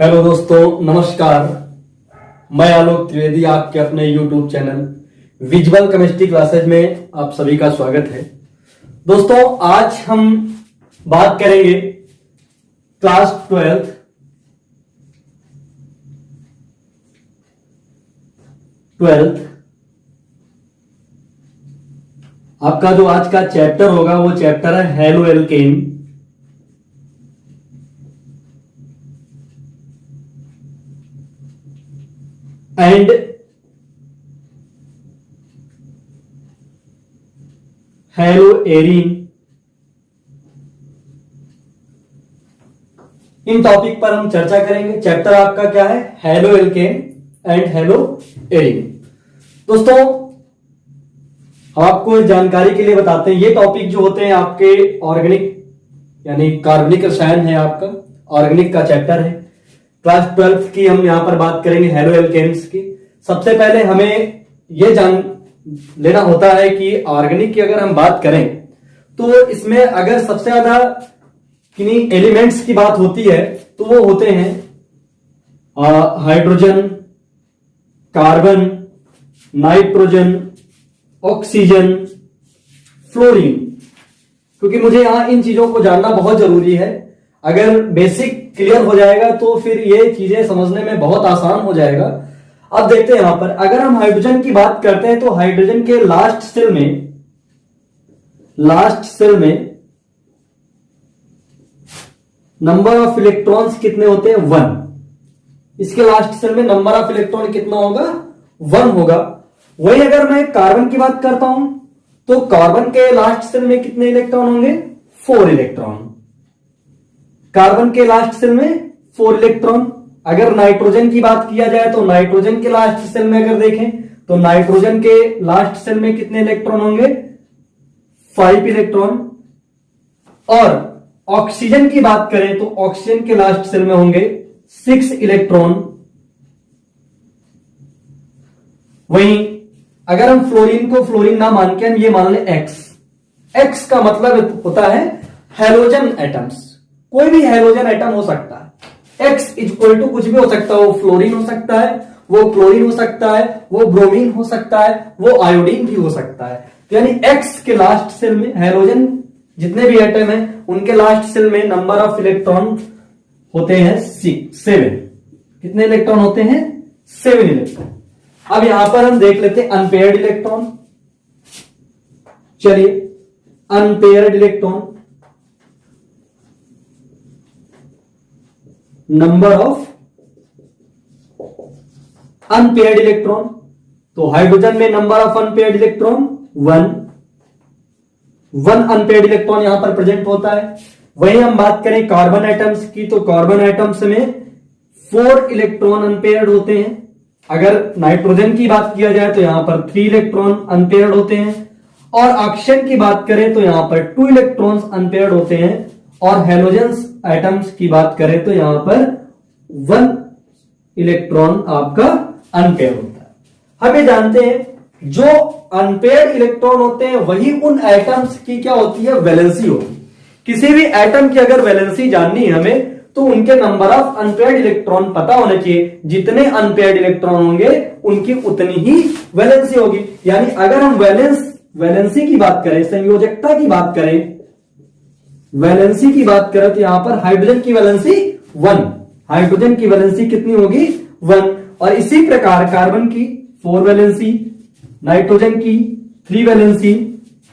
Hello दोस्तों, नमस्कार। मैं आलोक त्रिवेदी, आपके अपने YouTube channel visual chemistry classes में आप सभी का स्वागत है। दोस्तों, आज हम बात करेंगे क्लास 12th आपका जो आज का चैप्टर होगा वो चैप्टर है halo alkane. And hello arene. In topic पर हम चर्चा करेंगे। चैप्टर आपका क्या है? Halo alkane and hello arene. दोस्तों, हम आपको जानकारी के लिए बताते हैं, ये टॉपिक जो होते हैं आपके ऑर्गेनिक यानी कार्बनिक रसायन है, आपका ऑर्गेनिक का चैप्टर है। क्लास 12th की हम यहां पर बात करेंगे हेलो एल्केन्स की। सबसे पहले हमें यह जान लेना होता है कि ऑर्गेनिक की अगर हम बात करें तो इसमें अगर सबसे ज्यादा किन्हीं एलिमेंट्स की बात होती है तो वो होते हैं hydrogen, carbon, nitrogen, oxygen, fluorine. क्योंकि मुझे यहां इन चीजों को जानना बहुत जरूरी है। अगर बेसिक क्लियर हो जाएगा तो फिर ये चीजें समझने में बहुत आसान हो जाएगा। अब देखते हैं यहां पर, अगर हम हाइड्रोजन की बात करते हैं तो हाइड्रोजन के लास्ट सेल में नंबर ऑफ इलेक्ट्रॉन्स कितने होते हैं? 1। इसके लास्ट सेल में नंबर ऑफ इलेक्ट्रॉन कितना होगा? 1 होगा। वही अगर मैं कार्बन की बात करता हूं तो कार्बन के लास्ट सेल में कितने इलेक्ट्रॉन होंगे? 4 इलेक्ट्रॉन। कार्बन के लास्ट सेल में 4 इलेक्ट्रॉन। अगर नाइट्रोजन की बात किया जाए तो नाइट्रोजन के लास्ट सेल में अगर देखें तो नाइट्रोजन के लास्ट सेल में कितने इलेक्ट्रॉन होंगे? 5 इलेक्ट्रॉन। और ऑक्सीजन की बात करें तो ऑक्सीजन के लास्ट सेल में होंगे 6 इलेक्ट्रॉन। वहीं अगर हम फ्लोरीन को फ्लोरीन ना मान के हम ये मान लें एक्स का मतलब होता है हेलोजन एटम्स। कोई भी हेलोजन एटम हो सकता है। एक्स इक्वल टू कुछ भी हो सकता है। वो फ्लोरीन हो सकता है, वो क्लोरीन हो सकता है, वो ब्रोमीन हो सकता है, वो आयोडीन भी हो सकता है। तो यानी एक्स के लास्ट सेल में हेलोजन जितने भी एटम है उनके लास्ट सेल में नंबर ऑफ इलेक्ट्रॉन होते हैं 7। कितने इलेक्ट्रॉन होते हैं? 7 इलेक्ट्रॉन। अब यहां पर हम देख लेते हैं अनपेयर्ड इलेक्ट्रॉन। चलिए, unpaired electron, number of unpaired electron. तो हाइड्रोजन में number of unpaired electron 1 unpaired electron यहां पर प्रेजेंट होता है। वहीं हम बात करें कार्बन एटम्स की तो कार्बन एटम्स में 4 इलेक्ट्रॉन अनपेयर्ड होते हैं। अगर नाइट्रोजन की बात किया जाए तो यहां पर 3 इलेक्ट्रॉन अनपेयर्ड होते हैं। और ऑक्सीजन की बात करें तो यहां पर 2 इलेक्ट्रॉन्स अनपेयर्ड होते हैं। और हेलोजन एटम्स की बात करें तो यहां पर 1 इलेक्ट्रॉन आपका अनपेयर होता है। हम ये जानते हैं जो अनपेयर्ड इलेक्ट्रॉन होते हैं वही उन एटम्स की क्या होती है? वैलेंसी होती है। किसी भी एटम की अगर वैलेंसी जाननी है हमें तो उनके नंबर ऑफ अनपेयर्ड इलेक्ट्रॉन पता होने चाहिए। जितने अनपेयर्ड इलेक्ट्रॉन होंगे उनकी उतनी ही वैलेंसी होगी। यानी अगर हम वैलेंसी की बात करें, संयोजकता की बात करें, वैलेंसी की बात करें तो यहां पर हाइड्रोजन की वैलेंसी 1। हाइड्रोजन की वैलेंसी कितनी होगी? 1। और इसी प्रकार कार्बन की 4 वैलेंसी, नाइट्रोजन की 3 वैलेंसी,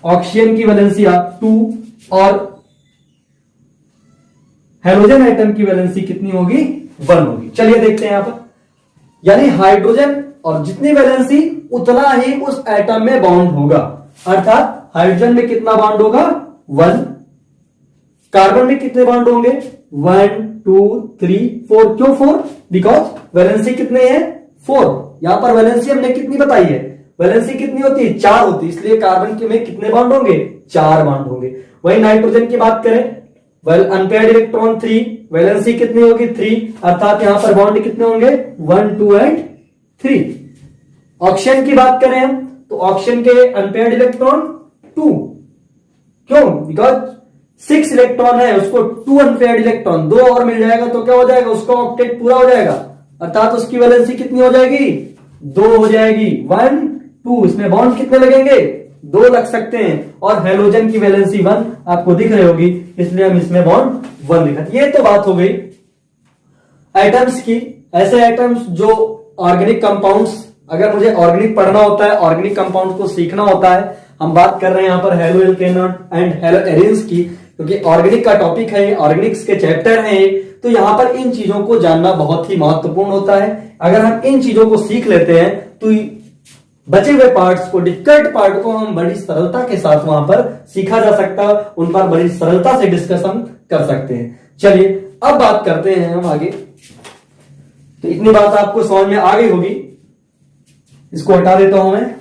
ऑक्सीजन की वैलेंसी 2 और हेलोजन एटम की वैलेंसी कितनी होगी? 1 होगी। चलिए देखते हैं यहां पर, यानी हाइड्रोजन और जितनी वैलेंसी उतना ही उस एटम में बॉन्ड होगा। अर्थात हाइड्रोजन में कितना बॉन्ड होगा? 1। कार्बन में कितने बॉन्ड होंगे? 1 2 3 4। क्यों 4? बिकॉज वैलेंसी कितने हैं? 4। यहां पर वैलेंसी हमने कितनी बताई है? वैलेंसी कितनी होती है? 4 होती है। इसलिए कार्बन के में कितने बॉन्ड होंगे? 4 बॉन्ड होंगे। वही नाइट्रोजन की बात करें, अनपेयर्ड इलेक्ट्रॉन 3, वैलेंसी कितनी होगी? 3। अर्थात यहां पर बॉन्ड कितने होंगे? 1 2 एंड 3। ऑक्सीजन की बात करें हम तो ऑक्सीजन के अनपेयर्ड इलेक्ट्रॉन 2। क्यों? बिकॉज 6 इलेक्ट्रॉन है, उसको 2 अनपेयर्ड इलेक्ट्रॉन 2 और मिल जाएगा तो क्या हो जाएगा, उसका ऑक्टेट पूरा हो जाएगा, अर्थात उसकी वैलेंसी कितनी हो जाएगी, 2 हो जाएगी। 1 2, इसमें बॉन्ड कितने लगेंगे, 2 लग सकते हैं, और हेलोजन की वैलेंसी 1 आपको दिख रही होगी, इसलिए हम इसमें बॉन्ड 1 लिखा। ये तो बात हो गई एटम्स की। ऐसे एटम्स जो ऑर्गेनिक कंपाउंड्स, अगर मुझे ऑर्गेनिक पढ़ना होता है, ऑर्गेनिक कंपाउंड को सीखना होता है, हम बात कर रहे हैं यहां पर halo alkane and hello arenes की, क्योंकि ऑर्गेनिक का टॉपिक है, ऑर्गेनिक्स के चैप्टर हैं, तो यहां पर इन चीजों को जानना बहुत ही महत्वपूर्ण होता है। अगर हम इन चीजों को सीख लेते हैं तो बचे हुए पार्ट्स को, डिफिकल्ट पार्ट को हम बड़ी सरलता के साथ वहां पर सीखा जा सकता है, उन पर बड़ी सरलता से डिस्कशन कर सकते हैं। चलिए अब बात करते हैं हम आगे। तो इतनी बात आपको समझ में आ गई होगी, इसको हटा देता हूं मैं।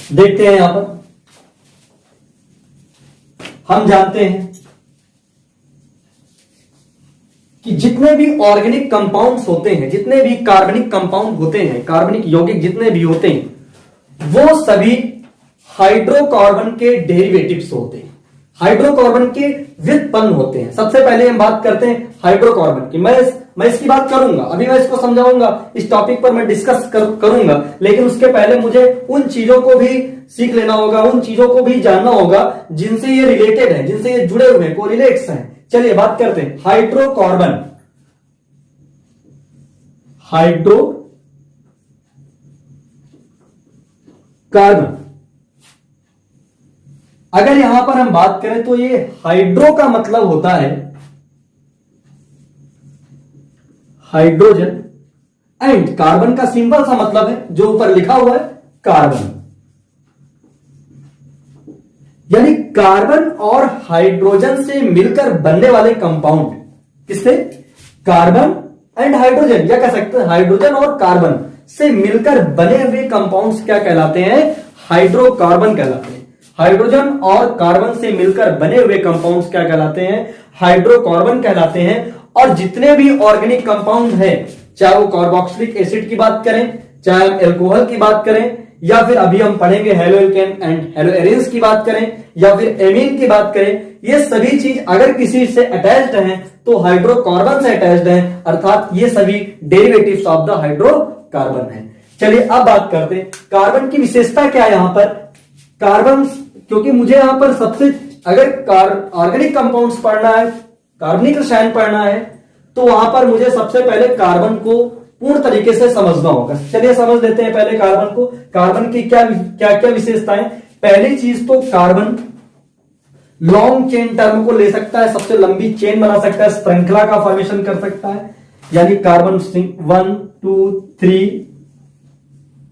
देखते हैं यहां पर, हम जानते हैं कि जितने भी ऑर्गेनिक कंपाउंड्स होते हैं, जितने भी कार्बनिक कंपाउंड होते हैं, कार्बनिक यौगिक जितने भी होते हैं, वो सभी हाइड्रोकार्बन के डेरिवेटिव्स होते हैं, हाइड्रोकार्बन के व्युत्पन्न होते हैं। सबसे पहले हम बात करते हैं हाइड्रोकार्बन की। मैं इसकी बात करूंगा, अभी मैं इसको समझाऊंगा, इस टॉपिक पर मैं डिस्कस करूंगा, लेकिन उसके पहले मुझे उन चीजों को भी सीख लेना होगा, उन चीजों को भी जानना होगा जिनसे ये रिलेटेड है, जिनसे ये जुड़े हुए हैं, कोरिलेट्स हैं। चलिए बात करते हैं हाइड्रोकार्बन। हाइड्रोकार्बन, अगर यहां पर हम बात करें तो ये हाइड्रो का मतलब होता है हाइड्रोजन, एंड कार्बन का सिंपल सा मतलब है जो ऊपर लिखा हुआ है कार्बन, यानी कार्बन और हाइड्रोजन से मिलकर बनने वाले कंपाउंड, किससे, कार्बन एंड हाइड्रोजन, या कह सकते हैं हाइड्रोजन और कार्बन से मिलकर बने हुए कंपाउंड्स क्या कहलाते हैं, हाइड्रोकार्बन कहलाते हैं। हाइड्रोजन और कार्बन से मिलकर बने हुए कंपाउंड्स क्या कहलाते हैं, हाइड्रोकार्बन कहलाते हैं। और जितने भी ऑर्गेनिक कंपाउंड है, चाहे वो कार्बोक्सिलिक एसिड की बात करें, चाहे हम एल्कोहल की बात करें, या फिर अभी हम पढ़ेंगे halo alkane and hello arenes की बात करें, या फिर एमीन की बात करें, ये सभी चीज अगर किसी से अटैच्ड हैं तो हाइड्रोकार्बन से अटैच्ड हैं, अर्थात ये सभी डेरिवेटिव्स ऑफ द हाइड्रोकार्बन हैं। चलिए अब बात करते हैं कार्बन की विशेषता क्या है यहां पर। कार्बन, क्योंकि मुझे यहां पर सबसे, अगर ऑर्गेनिक कंपाउंड्स पढ़ना है, कार्बनिक रसायन पढ़ना है, तो वहां पर मुझे सबसे पहले कार्बन को पूर्ण तरीके से समझना होगा। चलिए समझ लेते हैं पहले कार्बन को। कार्बन की क्या क्या क्या विशेषताएं। पहली चीज तो कार्बन लॉन्ग चेन टर्म को ले सकता है, सबसे लंबी चेन बना सकता है, श्रृंखला का फॉर्मेशन कर सकता है, यानी कार्बन 1 2 3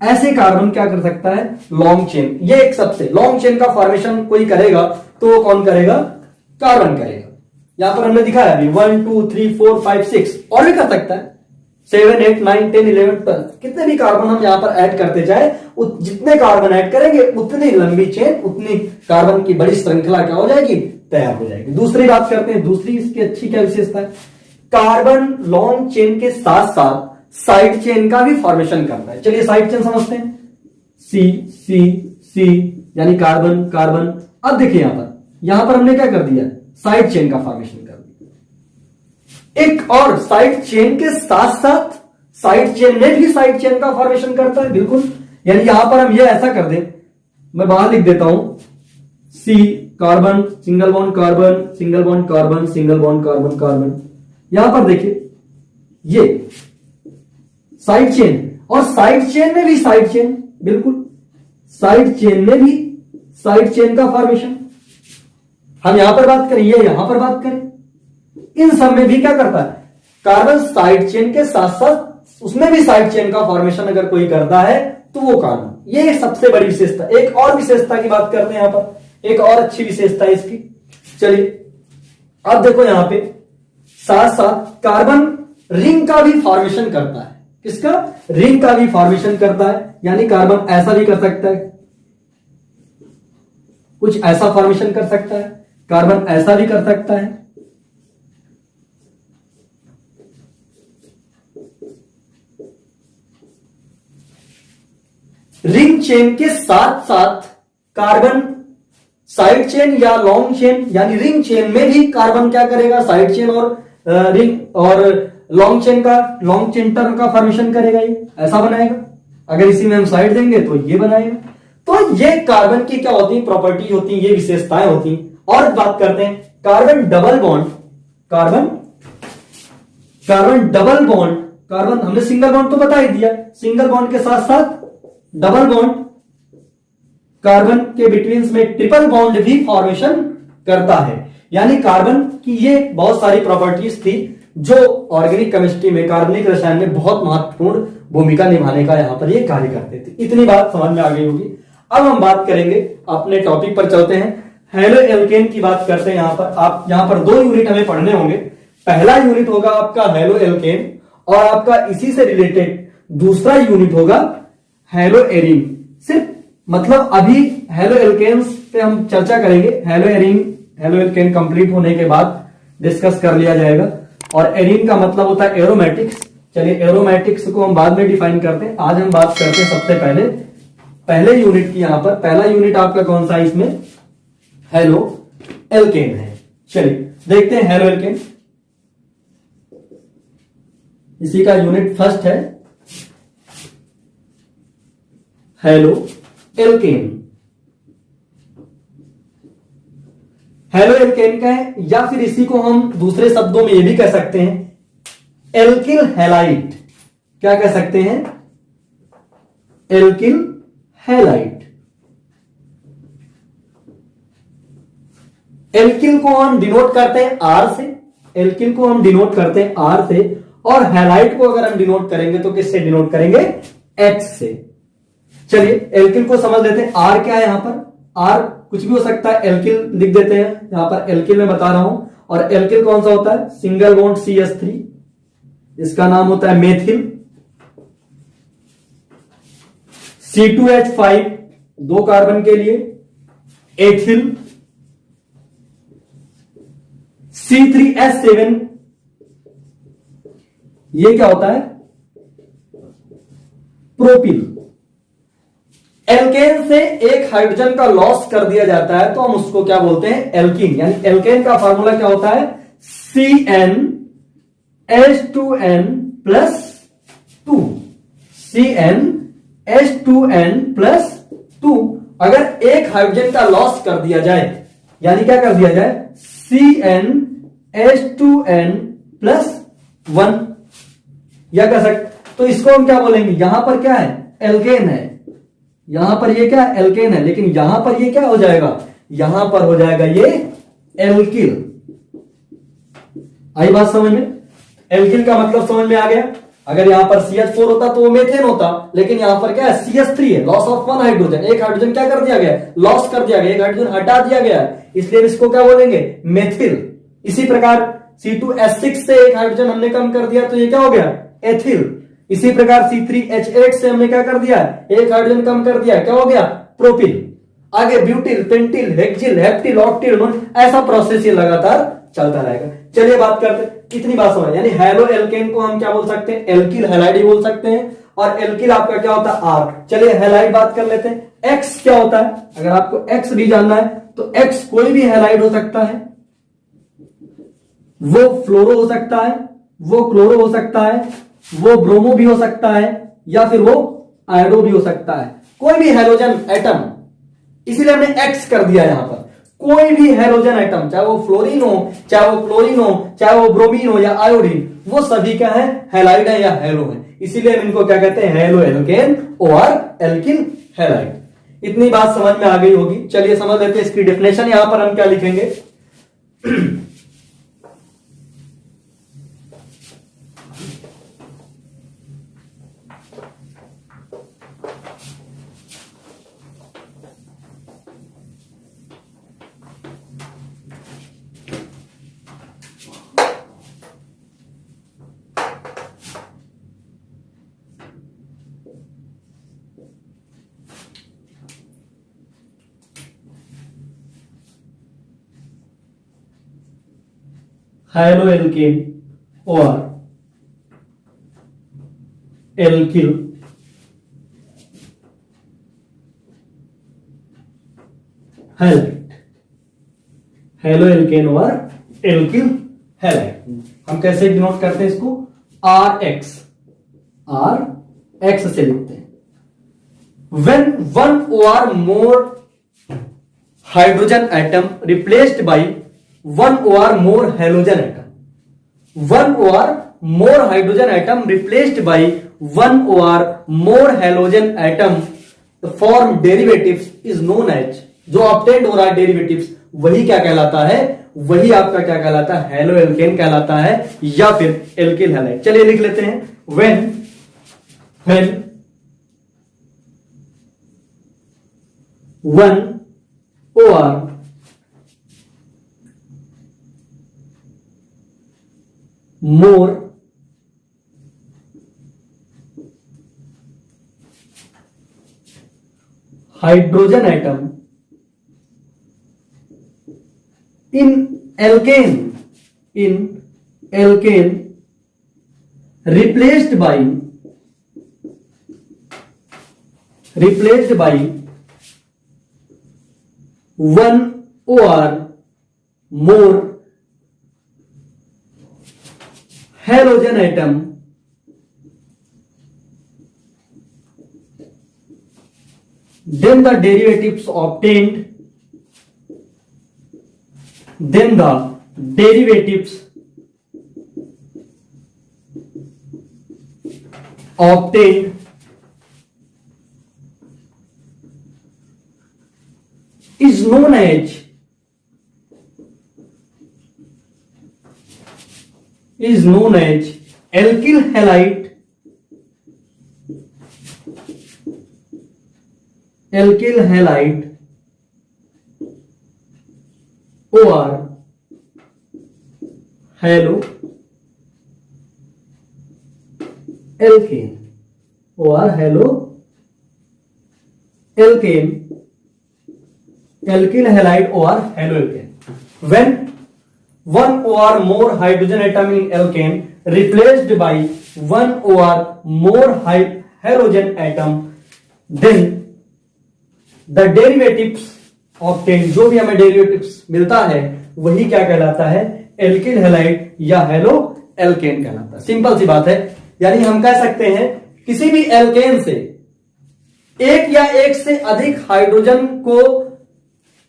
ऐसे कार्बन क्या कर सकता है, लॉन्ग चेन। ये एक सबसे लॉन्ग चेन का फॉर्मेशन कोई करेगा तो वो कौन करेगा, कार्बन करेगा। यहां पर हमने दिखाया अभी 1 2 3 4 5 6, और भी कर सकता है 7 8 9 10 11 12, कितने भी कार्बन हम यहां पर ऐड करते जाए, जितने कार्बन ऐड करेंगे उतनी लंबी चेन, उतनी कार्बन की बड़ी श्रृंखला क्या हो जाएगी, तैयार हो जाएगी। दूसरी बात करते हैं, दूसरी इसकी अच्छी क्या विशेषता है, कार्बन लॉन्ग चेन के साथ साथ साइड चेन का भी फॉर्मेशन करता है। चलिए साइड चेन समझते हैं, सी सी सी यानी कार्बन कार्बन। अब देखिए यहां पर हमने क्या कर दिया, साइड चेन का फॉर्मेशन कर दिया। एक और साइड चेन के साथ साथ साइड चेन में भी साइड चेन का फॉर्मेशन करता है, बिल्कुल। यानी यहां पर हम ये ऐसा कर दें, मैं बाहर लिख देता हूं, C carbon single bond carbon single bond carbon single bond carbon carbon. यहां पर देखिए ये साइड चेन, और साइड चेन में भी साइड चेन, बिल्कुल साइड चेन में भी साइड चेन का फॉर्मेशन। हम यहां पर बात करें, ये यहां पर बात करें, इन सब में भी क्या करता है, कार्बन साइड चेन के साथ साथ उसमें भी साइड चेन का फॉर्मेशन अगर कोई करता है तो वो कार्बन। ये सबसे बड़ी विशेषता। एक और विशेषता की बात करते हैं यहां पर, एक और अच्छी विशेषता है इसकी। चलिए अब देखो यहां पे साथ साथ कार्बन रिंग का भी फॉर्मेशन करता है। किसका, रिंग का भी फॉर्मेशन करता है, यानी कार्बन ऐसा भी कर सकता है, कुछ ऐसा फॉर्मेशन कर सकता है, कार्बन ऐसा भी कर सकता है। रिंग चेन के साथ साथ कार्बन साइड चेन या लॉन्ग चेन, यानी रिंग चेन में भी कार्बन क्या करेगा, साइड चेन और रिंग और लॉन्ग चेन टर्म का फॉर्मेशन करेगा, ये ऐसा बनाएगा। अगर इसी में हम साइड देंगे तो ये बनाएगा। तो ये कार्बन की क्या होती है, प्रॉपर्टी होती है, ये विशेषताएं होती हैं। और बात करते हैं carbon double bond. Carbon double bond, carbon हमने सिंगल बॉन्ड तो बता ही दिया, सिंगल बॉन्ड के साथ साथ डबल बॉन्ड, कार्बन के बिटवीन में ट्रिपल बॉन्ड भी फॉर्मेशन करता है। यानी कार्बन की ये बहुत सारी प्रॉपर्टीज थी जो ऑर्गेनिक केमिस्ट्री में, कार्बनिक रसायन में बहुत महत्वपूर्ण भूमिका निभाने का यहां पर ये कार्य करते थे। इतनी बात समझ में आ गई होगी। अब हम बात करेंगे, अपने टॉपिक पर चलते हैं, हेलो एल्केन की बात करते हैं। यहां पर 2 यूनिट हमें पढ़ने होंगे। पहला यूनिट होगा आपका हेलो एल्केन और आपका इसी से रिलेटेड दूसरा यूनिट होगा हेलो एरीन। सिर्फ मतलब अभी हेलो एल्केन्स पे हम चर्चा करेंगे, हेलो एल्केन कंप्लीट होने के बाद डिस्कस कर लिया जाएगा। और एरीन का मतलब होता है एरोमेटिक्स। चलिए एरोमेटिक्स को हम बाद में डिफाइन करते हैं, आज हम बात करते हैं सबसे पहले यूनिट की। यहां पर पहला यूनिट आपका कौन सा है, इसमें हेलो एल्केन है। चलिए देखते हैं हेलो एल्केन। इसी का यूनिट फर्स्ट है हेलो एल्केन। हेलो एल्केन का है, या फिर इसी को हम दूसरे शब्दों में ये भी कह सकते हैं एल्किल हैलाइड। क्या कह सकते हैं, एल्किल हैलाइड। एल्किल को हम डिनोट करते हैं आर से, एल्किल को हम डिनोट करते हैं आर से, और हैलाइड को अगर हम डिनोट करेंगे तो किससे डिनोट करेंगे, एक्स से। चलिए एल्किल को समझ लेते हैं। आर क्या है, यहां पर आर कुछ भी हो सकता है, एल्किल लिख देते हैं। यहां पर एल्किल में बता रहा हूं, और एल्किल कौन सा होता है, सिंगल बॉन्ड CH3, इसका नाम होता है मेथिल। C2H5 2 कार्बन के लिए, एथिल। C3H7 ये क्या होता है, प्रोपिल। एल्केन से एक हाइड्रोजन का लॉस कर दिया जाता है तो हम उसको क्या बोलते हैं, एल्कीन। यानी एल्केन का फार्मूला क्या होता है, CnH2n+2। CnH2n+2। अगर एक हाइड्रोजन का लॉस कर दिया जाए, यानी क्या कर दिया जाए, CnH2n+1 या कर सकते, तो इसको हम क्या बोलेंगे, यहां पर क्या है, एल्केन है, यहां पर ये क्या एल्केन है, लेकिन यहां पर ये क्या हो जाएगा, यहां पर हो जाएगा ये एल्किल। आई बात समझ में, एल्किल का मतलब समझ में आ गया। अगर यहां पर CH4 होता तो वो मेथेन होता, लेकिन यहां पर क्या है, CH3 है, लॉस ऑफ 1 हाइड्रोजन। एक हाइड्रोजन क्या कर दिया गया, लॉस कर दिया गया, एक हाइड्रोजन हटा दिया गया, इसलिए इसको क्या बोलेंगे, मेथिल। इसी प्रकार C2H6 से एक हाइड्रोजन हमने कम कर दिया तो ये क्या हो गया, एथिल। इसी प्रकार C3H8 से हमने क्या कर दिया, एक हाइड्रोजन कम कर दिया, क्या हो गया, प्रोपिल। आगे butyl, pentyl, hexyl, heptyl, octyl, ऐसा प्रोसेस ये लगातार चलता रहेगा। चलिए बात करते, कितनी बात समझ, यानी हेलो एल्केन को हम क्या बोल सकते हैं, एल्किल हैलाइड बोल सकते हैं, और एल्किल आपका क्या होता है, आर। चलिए हैलाइड बात कर लेते हैं। एक्स क्या होता है, अगर आपको एक्स भी जानना है तो एक्स कोई भी हैलाइड हो सकता है, वो फ्लोरो हो सकता है, वो क्लोरो हो सकता है, वो ब्रोमो भी हो सकता है, या फिर वो आयोडो भी हो सकता है, कोई भी हैलोजन एटम। इसीलिए हमने एक्स कर दिया यहां पर, कोई भी हैलोजन एटम, चाहे वो फ्लोरीन हो, चाहे वो क्लोरीन हो, चाहे वो ब्रोमीन हो या आयोडीन, वो सभी क्या है, हैलाइड है या हैलो है। इसीलिए हम इनको क्या कहते हैं, हैलो एल्केन और एल्किल हैलाइड। इतनी बात समझ में आ गई होगी। चलिए समझ लेते हैं इसकी डेफिनेशन। यहां पर हम क्या लिखेंगे, हेलो एल्केन और एल्किल हैलाइड, हेलो एल्केन और एल्किल हैलाइड। हम कैसे डिनोट करते हैं इसको? आर एक्स से लिखते हैं। When one or more hydrogen atom replaced by one or more halogen atom, one or more hydrogen atom replaced by one or more halogen atom form derivatives is known as, जो obtained हो रहा है derivatives वही क्या कहलाता है? वही आपका क्या कहलाता है? हेलो एल्केन कहलाता है या फिर एल्किल हैलाइड। चलिए लिख लेते हैं। when one or more hydrogen atom in alkane replaced by one or more halogen atom then the derivatives obtained is known as alkyl halide or halo alkane alkyl halide or haloalkane। When one or more hydrogen atom in alkane replaced by one or more halogen atom, then the derivatives obtained, जो भी हमें derivatives मिलता है वही क्या कहलाता है? Alkyl halide या हेलो एल्केन कहलाता है। सिंपल सी बात है। यानी हम कह सकते हैं किसी भी एल्केन से एक या एक से अधिक हाइड्रोजन को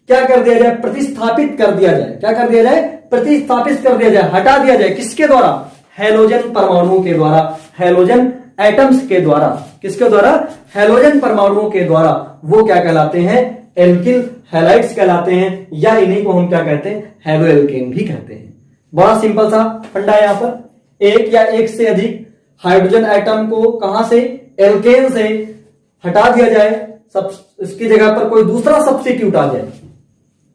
क्या कर दिया जाए? प्रतिस्थापित कर दिया जाए। क्या कर दिया जाए? प्रतिस्थापित कर दिया जाए, हटा दिया जाए। किसके द्वारा? हेलोजन परमाणुओं के द्वारा, हेलोजन एटम्स के द्वारा। किसके द्वारा? हेलोजन परमाणुओं के द्वारा। वो क्या कहलाते हैं? एल्किल हैलाइड्स कहलाते हैं, या इन्हीं को हम क्या कहते हैं? हेलो एल्केन भी कहते हैं। बड़ा सिंपल सा फंडा है यहां पर। एक या एक से अधिक हाइड्रोजन एटम को कहां से? एल्केन से हटा दिया जाए, सब इसकी जगह पर कोई दूसरा सब्स्टिट्यूट आ जाए।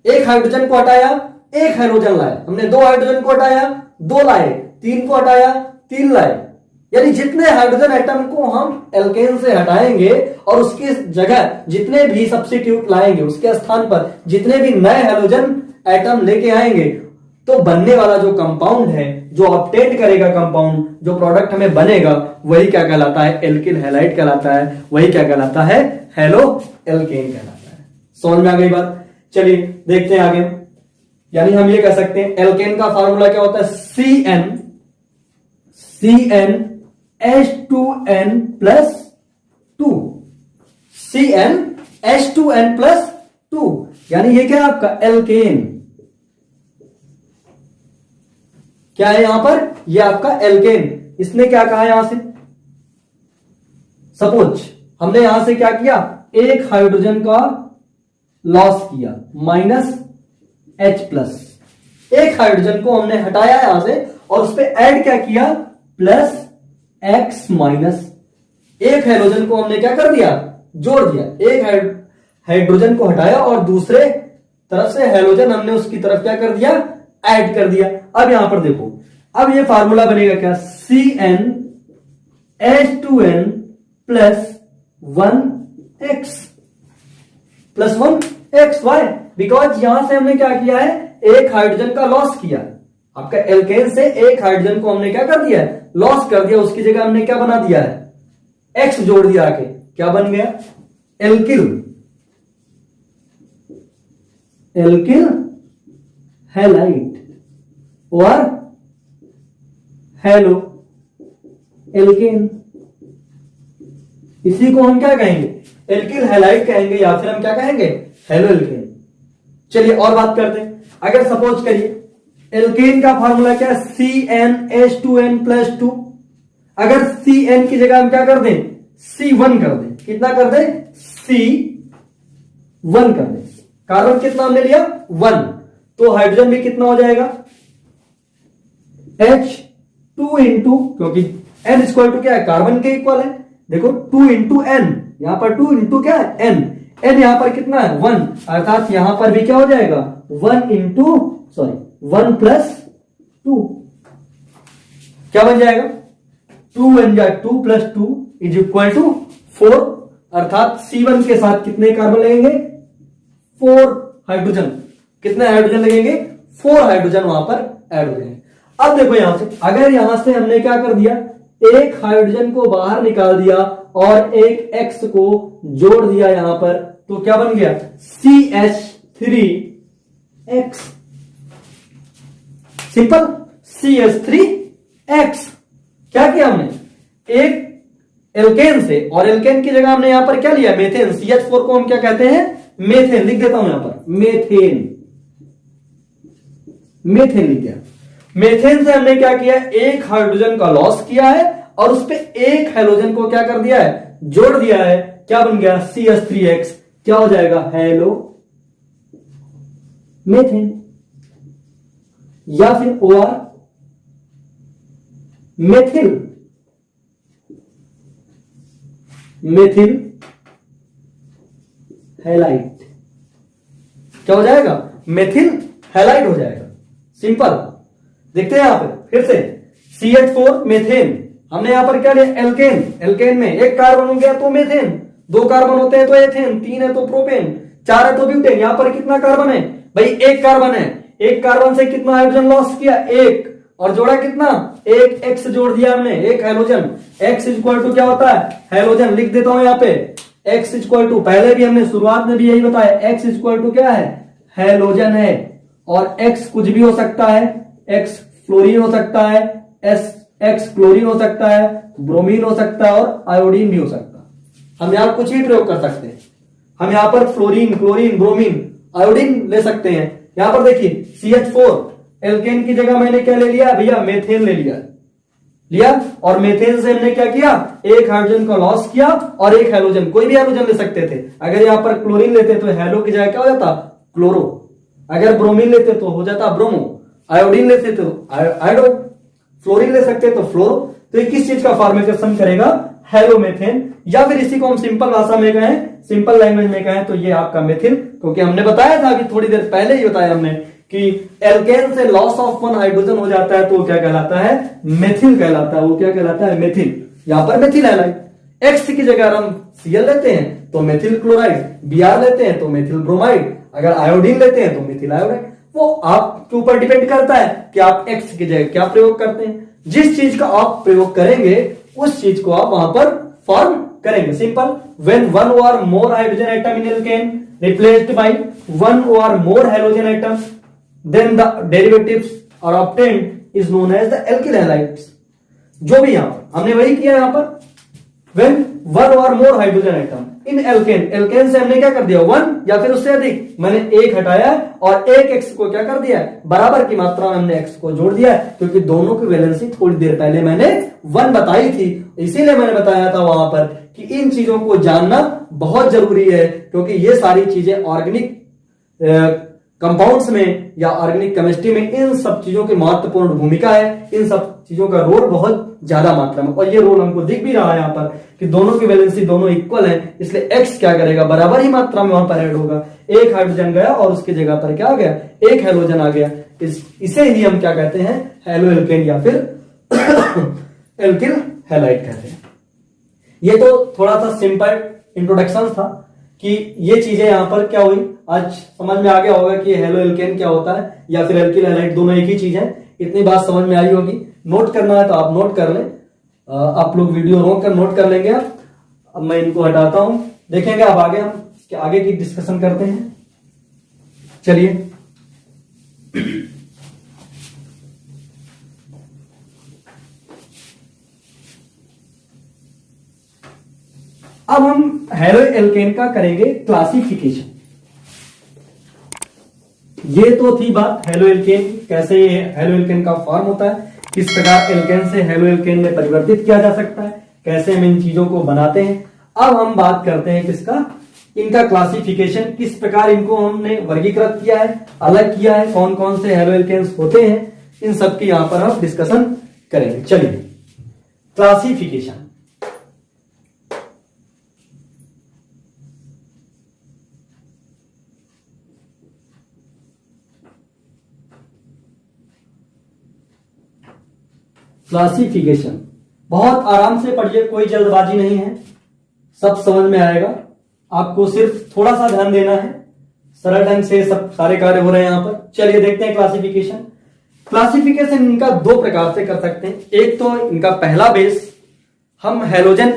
एक हाइड्रोजन को हटाया, एक हाइड्रोजन लाए। हमने दो हाइड्रोजन को हटाया, दो लाए। तीन को हटाया, तीन लाए। यानी जितने हाइड्रोजन एटम को हम एल्केन से हटाएंगे और उसकी जगह जितने भी सब्स्टिट्यूट लाएंगे, उसके स्थान पर जितने भी नए हाइड्रोजन एटम लेके आएंगे, तो बनने वाला जो कंपाउंड है, जो ऑब्टेन करेगा कंपाउंड, जो प्रोडक्ट हमें बनेगा, वही क्या कहलाता है? एल्किल हैलाइड कहलाता है। वही क्या कहलाता है? हेलो एल्केन कहलाता है। समझ में आ गई बात? चलिए देखते हैं आगे। यानी हम ये कह सकते हैं एल्केन का फार्मूला क्या होता है? CnH2n+2। CnH2n+2 यानी ये क्या है आपका? एल्केन। क्या है यहां पर? ये आपका एल्केन। इसने क्या कहा यहां से? सपोज हमने यहां से क्या किया? एक हाइड्रोजन का लॉस किया, -H+। एक हाइड्रोजन को हमने हटाया यहां से और उस पर ऐड क्या किया? +X-। एक हाइड्रोजन को हमने क्या कर दिया? जोड़ दिया। एक हाइड्रोजन को हटाया और दूसरे तरफ से हाइड्रोजन हमने उसकी तरफ क्या कर दिया? ऐड कर दिया। अब यहां पर देखो, अब ये फार्मूला बनेगा क्या? CnH2n+1x। वाई? बिकॉज यहां से हमने क्या किया है? एक हाइड्रोजन का लॉस किया। आपका एल्केन से एक हाइड्रोजन को हमने क्या कर दिया है, लॉस कर दिया, उसकी जगह हमने क्या बना दिया है, एक्स जोड़ दिया आके, क्या बन गया, एल्किल, एल्किल हैलाइड और हेलो एल्केन। इसी को हम क्या कहेंगे, एल्किल हैलाइड कहेंगे या फिर हम क्या कहेंगे, हेलो एल्केन। चलिए और बात करते हैं। अगर सपोज करिए एल्केन का फॉर्मूला क्या है, CnH2n+2। अगर Cn की जगह हम क्या कर दें, C1 कर दें, कितना कर दें, C1 कर दें। कार्बन कितना हमने लिया, 1, तो हाइड्रोजन भी कितना हो जाएगा, H2 इंटू, क्योंकि N इक्वल टू क्या है, कार्बन के इक्वल है, देखो 2 इंटू एन, यहां पर 2 इंटू क्या है, N, N यहां पर कितना है, 1, अर्थात यहां पर भी क्या हो जाएगा, 1 प्लस 2, क्या बन जाएगा, 2 बन जाए 2 प्लस 2 इज इक्वल टू 4, अर्थात C1 के साथ कितने कार्बन लगेंगे, 4 हाइड्रोजन, कितने हाइड्रोजन लगेंगे, 4 हाइड्रोजन वहां पर ऐड हो जाएंगे। अब देखो यहां से, अगर यहां से हमने क्या कर दिया, एक हाइड्रोजन को बाहर निकाल दिया और एक एक्स को जोड़ दिया यहां पर, तो क्या बन गया, CH3X, सिंपल, CH3X। क्या किया हमने, एक एल्केन से, और एल्केन की जगह हमने यहां पर क्या लिया, मेथेन, CH4 को हम क्या कहते हैं, मेथेन, लिख देता हूं यहां पर, मेथेन, मेथेन लिख दिया। मेथेन से हमने क्या किया, एक हाइड्रोजन का लॉस किया है और उस पे एक हेलोजन को क्या कर दिया है, जोड़ दिया है, क्या बन गया, CH3X, क्या हो जाएगा, हेलो मेथेन, या फिर OR मेथिल, मेथिल हैलाइड, क्या हो जाएगा, मेथिल हैलाइड हो जाएगा, सिंपल। देखते हैं यहां पे फिर से, CH4 मेथेन, हमने यहां पर क्या लिया, एल्केन, एल्केन में एक कार्बन हो गया तो मेथेन, 2 कार्बन होते हैं तो एथेन, 3 है तो प्रोपेन, 4 है तो ब्यूटेन। यहां पर कितना कार्बन है भाई, एक कार्बन है, एक कार्बन से कितना हाइड्रोजन लॉस किया, एक, और जोड़ा कितना, एक एक्स जोड़ दिया हमने, एक हेलोजन, एक्स इक्वल टू क्या होता है, हेलोजन, लिख देता हूं यहां पे, एक्स इक्वल टू, पहले भी हमने शुरुआत में भी यही बताया, एक्स इक्वल टू क्या है, हेलोजन है, और एक्स कुछ भी हो सकता है, एक्स फ्लोरीन हो सकता है, एक्स क्लोरीन हो सकता है, ब्रोमीन हो सकता है और आयोडीन भी हो सकता है। हम यहां कुछ भी प्रयोग कर सकते हैं, हम यहां पर फ्लोरीन, क्लोरीन, ब्रोमीन, आयोडीन ले सकते हैं। यहां पर देखिए CH4 एल्केन की जगह मैंने क्या ले लिया भैया, मेथेन ले लिया, और मेथेन से हमने क्या किया, एक हाइड्रोजन का लॉस किया और एक हेलोजन, कोई भी हेलोजन ले सकते थे। अगर यहां पर क्लोरीन लेते तो हेलो की जगह क्या हो जाता, क्लोरो, अगर ब्रोमीन लेते तो हो जाता ब्रोमो, आयोडीन लेते तो आयोडो, फ्लोरीन ले सकते तो फ्लोरो। तो ये किस चीज का फॉर्मेशन करेगा, हेलोमेथेन, या फिर इसी को हम सिंपल भाषा में कहें, सिंपल लैंग्वेज में कहें तो ये आपका मेथिल, क्योंकि हमने बताया था अभी थोड़ी देर पहले ही बताया हमने कि एल्केन से लॉस ऑफ 1 हाइड्रोजन हो जाता है तो वो क्या कहलाता है, मेथिल कहलाता है, वो क्या कहलाता है, मेथिल। यहां पर मेथिल हैलाइड, एक्स की जगह हम Cl लेते हैं तो मेथिल क्लोराइड, Br लेते हैं तो मेथिल ब्रोमाइड, अगर आयोडीन लेते हैं तो मेथिल आयोडाइड। वो आपके ऊपर डिपेंड करता है कि आप एक्स की जगह क्या प्रयोग करते हैं। जिस चीज का आप प्रयोग करेंगे उस चीज को आप वहां पर फॉर्म करेंगे। Simple, when one or more hydrogen atom in alkane replaced by one or more halogen atom, then the derivatives are obtained is known as the alkyl halides. जो भी यहां पर हमने वही किया, यहां पर when one or more hydrogen atom in alkane, alkane से हमने क्या कर दिया, 1 या फिर उससे अधिक, मैंने एक हटाया और एक x को क्या कर दिया, बराबर की मात्रा में हमने x को जोड़ दिया, क्योंकि दोनों की वैलेंसी थोड़ी देर पहले मैंने 1 बताई थी, इसीलिए मैंने बताया था वहां पर कि इन चीजों को जानना बहुत जरूरी है, क्योंकि ये सारी चीजें ऑर्गेनिक कंपाउंड्स में या ऑर्गेनिक केमिस्ट्री में इन सब चीजों की महत्वपूर्ण भूमिका है, इन सब चीजों का रोल बहुत ज्यादा मात्रा में, और ये रोल हमको दिख भी रहा है यहाँ पर कि दोनों की वैलेंसी दोनों इक्वल है, इसलिए x क्या करेगा, बराबर ही मात्रा में वहां पर ऐड होगा। एक हाइड्रोजन गया और उसकी जगह पर क्या आ गया, एक हेलोजन आ गया, इसे ही हम क्या कहते हैं, हेलो एल्केन या फिर एल्किल हैलाइड कहते हैं। ये तो थोड़ा सा सिंपल इंट्रोडक्शन था कि ये चीजें यहां पर क्या हुई, आज समझ में आ गया होगा कि हेलो एल्केन क्या होता है या फिर एल्किल हैलाइड, दोनों एक ही चीज है। इतनी बात समझ में आई होगी। नोट करना है तो आप नोट कर लें, आप लोग वीडियो रोक कर नोट कर लेंगे। अब मैं इनको हटाता हूं, देखेंगे अब आगे हम आगे की डिस्कशन करते हैं। चलिए अब हम हेलो एल्केन का करेंगे क्लासिफिकेशन। ये तो थी बात हेलो एल्केन, कैसे ये हेलो एल्केन का फॉर्म होता है, किस प्रकार एल्केन से हेलो एल्केन में परिवर्तित किया जा सकता है, कैसे हम इन चीजों को बनाते हैं। अब हम बात करते हैं किसका, इनका क्लासिफिकेशन, किस प्रकार इनको हमने वर्गीकृत किया है, अलग किया है, कौन कौन से हेलो एल्केन्स होते हैं, इन सब की यहां पर हम डिस्कशन करेंगे। चलिए क्लासिफिकेशन। क्लासिफिकेशन बहुत आराम से पढ़िए, कोई जल्दबाजी नहीं है, सब समझ में आएगा। आपको सिर्फ थोड़ा सा ध्यान देना है, सरल ढंग से सब सारे कार्य हो रहे हैं यहां पर। चलिए देखते हैं क्लासिफिकेशन। क्लासिफिकेशन इनका दो प्रकार से कर सकते हैं। एक तो इनका पहला बेस, हम हेलोजन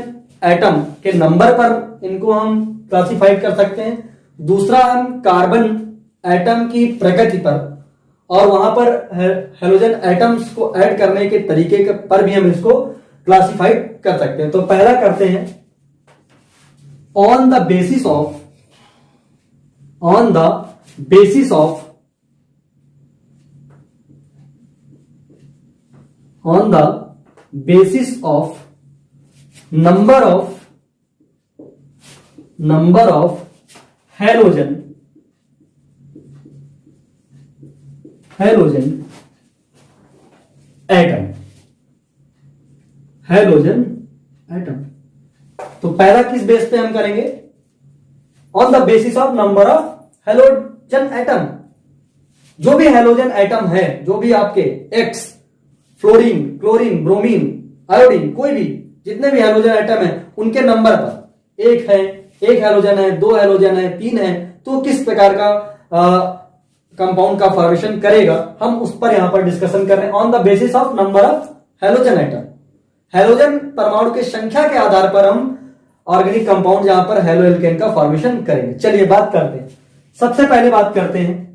एटम के नंबर पर इनको हम क्लासिफाइड कर सकते हैं। दूसरा हम कार्बन एटम की प्रकृति पर, और वहां पर हेलोजन एटम्स को ऐड करने के तरीके पर भी हम इसको क्लासिफाइड कर सकते हैं। तो पहला करते हैं on the basis of number of halogen atom. तो पहला किस बेस पे हम करेंगे, on the basis of number of halogen atom. जो भी हेलोजन एटम है, जो भी आपके x, fluorine, chlorine, bromine, iodine, कोई भी जितने भी हेलोजन एटम है उनके नंबर पर, एक है, एक हेलोजन है, दो हेलोजन है, तीन है, तो किस प्रकार का कंपाउंड का फॉर्मेशन करेगा, हम उस पर यहां पर डिस्कशन कर रहे हैं। On the basis of number of halogen atom, halogen परमाणु की संख्या के आधार पर हम ऑर्गेनिक कंपाउंड यहां पर हेलो एल्केन का फॉर्मेशन करेंगे। चलिए बात करते हैं, सबसे पहले बात करते हैं,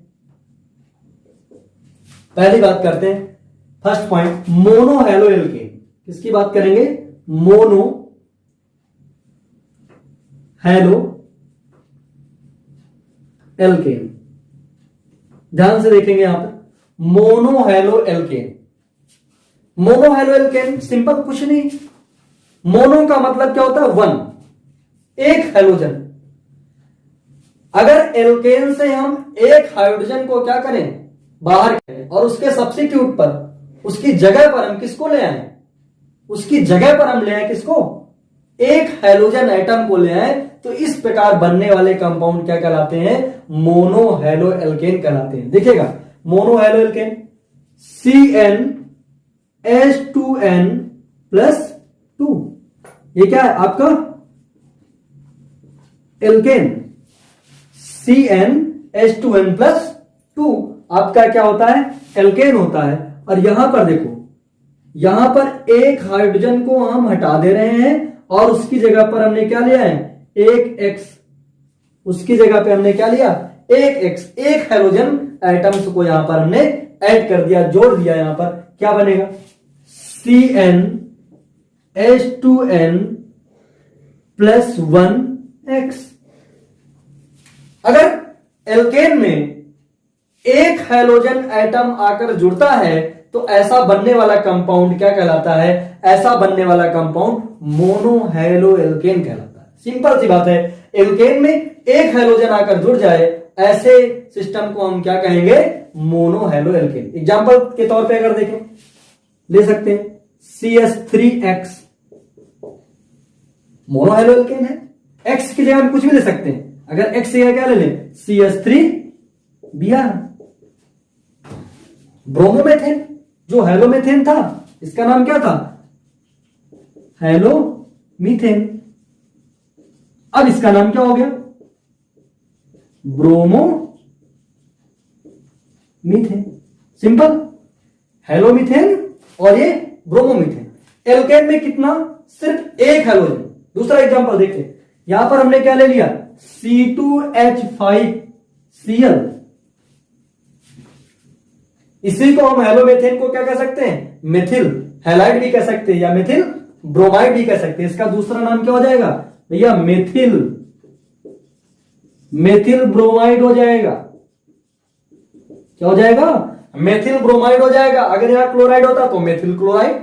first point mono halo alkane. किसकी बात करेंगे, मोनो हेलो एल्केन। ध्यान से देखेंगे यहां पर mono halo alkane. Mono halo alkane simple कुछ नहीं, मोनो का मतलब क्या होता है, वन, एक हेलोजन। अगर एल्केन से हम एक हाइड्रोजन को क्या करें, बाहर करें, और उसके सब्स्टिट्यूट पर, उसकी जगह पर हम किसको ले आए, उसकी जगह पर हम ले आए किसको, एक हेलोजन एटम को ले आए, तो इस प्रकार बनने वाले कंपाउंड क्या कहलाते हैं, मोनो हेलो एल्केन कहलाते हैं। देखिएगा मोनो हेलो एल्केन, CnH2n+2, ये क्या है आपका एल्केन, CnH2n+2 आपका क्या होता है, एल्केन होता है। और यहां पर देखो, यहां पर एक हाइड्रोजन को हम हटा दे रहे हैं और उसकी जगह पर हमने क्या लिया है, एक X, उसकी जगह पे हमने क्या लिया, एक X, एक हेलोजन एटम्स को यहां पर हमने ऐड कर दिया, जोड़ दिया। यहां पर क्या बनेगा, CnH2n+1X। अगर एल्केन में एक हेलोजन एटम आकर जुड़ता है तो ऐसा बनने वाला कंपाउंड क्या कहलाता है, ऐसा बनने वाला कंपाउंड मोनो हेलो एल्केन कहलाता है। सिंपल सी बात है, एल्केन में एक हेलोजन आकर जुड़ जाए, ऐसे सिस्टम को हम क्या कहेंगे, मोनो हेलो एल्केन। एग्जांपल के तौर पे अगर देखें, ले सकते हैं CH3X, मोनो हेलो एल्केन है, X की जगह हम कुछ भी ले सकते हैं। अगर X की जगह क्या ले लें, CH3Br। ब्रोमोमेथेन, जो हेलोमेथेन था, इसका नाम क्या था, हेलोमीथेन। अब इसका नाम क्या हो गया, ब्रोमोमीथेन। सिंपल, हेलोमीथेन और ये ब्रोमोमीथेन। एल्केन में कितना, सिर्फ एक हेलोजन। दूसरा एग्जांपल देखते हैं, यहां पर हमने क्या ले लिया, C2H5Cl। इसी को हम हेलोमीथेन को क्या कह सकते हैं, मेथिल हैलाइड भी कह सकते हैं या मेथिल ब्रोमाइड भी कह सकते हैं। इसका दूसरा नाम क्या हो जाएगा भैया, मेथिल ब्रोमाइड हो जाएगा। क्या हो जाएगा, मेथिल ब्रोमाइड हो जाएगा। अगर यहां क्लोराइड होता तो मेथिल क्लोराइड,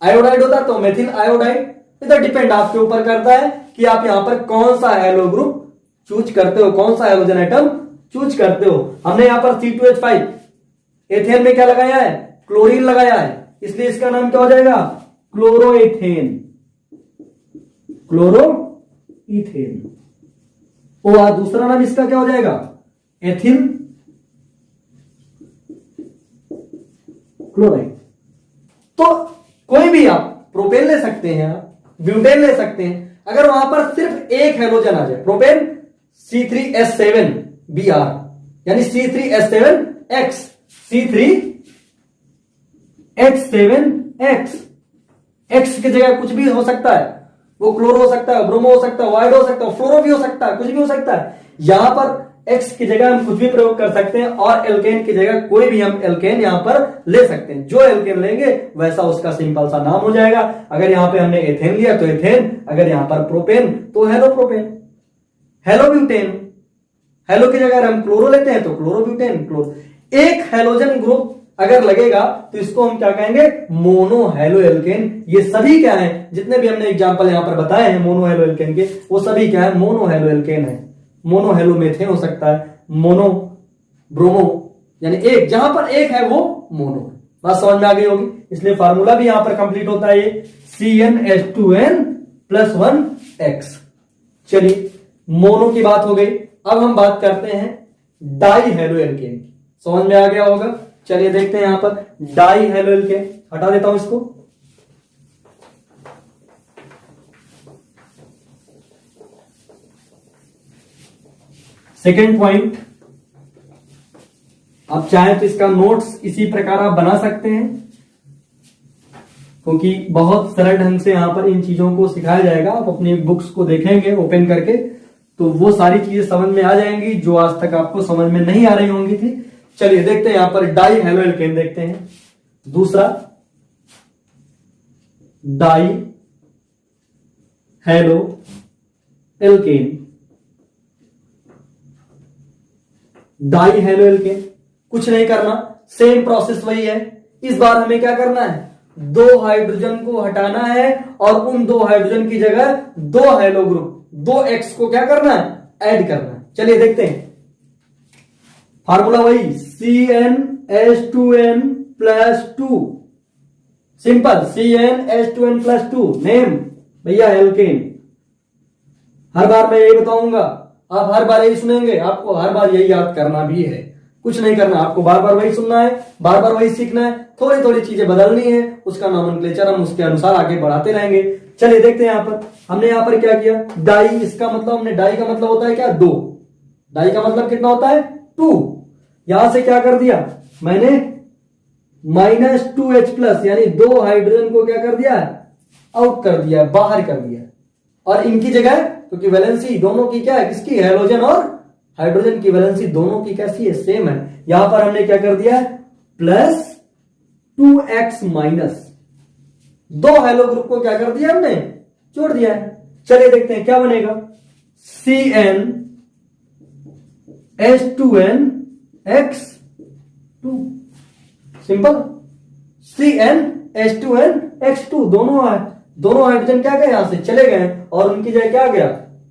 आयोडाइड होता तो मेथिल आयोडाइड। इधर डिपेंड आपके ऊपर करता है कि आप यहां पर कौन सा हेलो ग्रुप चूज करते हो, कौन सा हेलोजन एटम चूज करते हो। हमने यहां पर C2H5 एथेन में क्या लगाया है, क्लोरीन लगाया है, इसलिए इसका नाम क्या हो जाएगा, क्लोरोएथेन, क्लोरोईथेन। और दूसरा नाम इसका क्या हो जाएगा, एथिल क्लोराइड। तो कोई भी आप प्रोपेन ले सकते हैं, ब्यूटेन ले सकते हैं। अगर वहां पर सिर्फ एक हेलोजन आ जाए, प्रोपेन C3H7Br यानी C3H7X, C3H7X, X की जगह कुछ भी हो सकता है, वो क्लोरो हो सकता है, ब्रोमो हो सकता है, वाइड हो सकता है, फ्लोरो भी हो सकता है, कुछ भी हो सकता है। यहां पर X की जगह हम कुछ भी प्रयोग कर सकते हैं और एल्केन की जगह कोई भी हम एल्केन यहां पर ले सकते हैं। जो एल्केन लेंगे वैसा उसका सिंपल सा नाम हो जाएगा। अगर यहां पे हमने एथेन लिया तो एथेन, अगर यहां पर प्रोपेन तो हेलोप्रोपेन, हेलोब्यूटेन। हेलो की जगह हम क्लोरो लेते हैं तो क्लोरोब्यूटेन, क्लोरो। एक हेलोजन ग्रुप अगर लगेगा तो इसको हम क्या कहेंगे, मोनो हेलो एल्केन। ये सभी क्या है, जितने भी हमने एग्जांपल यहां पर बताए हैं मोनो हेलो एल्केन के, वो सभी क्या है, मोनो हेलो एल्केन है। मोनो हेलो मेथेन हो सकता है, मोनो ब्रोमो, यानी एक, जहां पर एक है वो मोनो। बात समझ में आ गई होगी। इसलिए फार्मूला भी यहां पर कंप्लीट होता है, ये CnH2n+1X। चलिए मोनो की बात हो गई। अब हम बात करते हैं डाई हेलो एल्केन। समझ में आ गया होगा। चलिए देखते हैं यहां पर डाई हेलो एल्केन। हटा देता हूं इसको। सेकेंड पॉइंट, आप चाहें तो इसका नोट्स इसी प्रकार आप बना सकते हैं, क्योंकि बहुत सरल ढंग से यहां पर इन चीजों को सिखाया जाएगा। आप अपनी बुक्स को देखेंगे ओपन करके तो वो सारी चीजें समझ में आ जाएंगी जो आज तक आपको समझ में नहीं आ रही होंगी थी। चलिए देखते हैं यहां पर डाई हेलो एल्केन देखते हैं। दूसरा die halo alkane, die halo alkane, कुछ नहीं करना, सेम प्रोसेस वही है। इस बार हमें क्या करना है, दो हाइड्रोजन को हटाना है और उन दो हाइड्रोजन की जगह दो हेलो ग्रुप, दो एक्स को क्या करना है, ऐड करना है। चलिए देखते हैं। फार्मूला वही CnH2n+2, सिंपल CnH2n+2, नेम भैया एल्केन। हर बार मैं यही बताऊंगा, आप हर बार यही सुनेंगे, आपको हर बार यही याद करना भी है। कुछ नहीं करना, आपको बार बार वही सुनना है, बार बार वही सीखना है। थोड़ी थोड़ी चीजें बदलनी है, उसका नॉमेनक्लेचर हम उसके अनुसार आगे बढ़ाते रहेंगे। चलिए देखते हैं यहां पर हमने यहां पर क्या किया, डाई, इसका मतलब हमने, डाई का मतलब होता है क्या, दो। डाई का मतलब कितना होता है, 2। यहां से क्या कर दिया मैंने, -2H+ यानी दो हाइड्रोजन को क्या कर दिया, आउट कर दिया, बाहर कर दिया। और इनकी जगह, क्योंकि वैलेंसी दोनों की क्या है, किसकी, हेलोजन और हाइड्रोजन की वैलेंसी दोनों की कैसी है, सेम है। यहां पर हमने क्या कर दिया, +2x-, दो हेलो ग्रुप को क्या कर दिया हमने, जोड़ दिया है। चलिए देखते हैं क्या बनेगा, CnH2nX2, सिंपल, CnH2nX2, दोनों हाइड्रोजन क्या गए, यहां से चले गए और उनकी जगह क्या आ गया,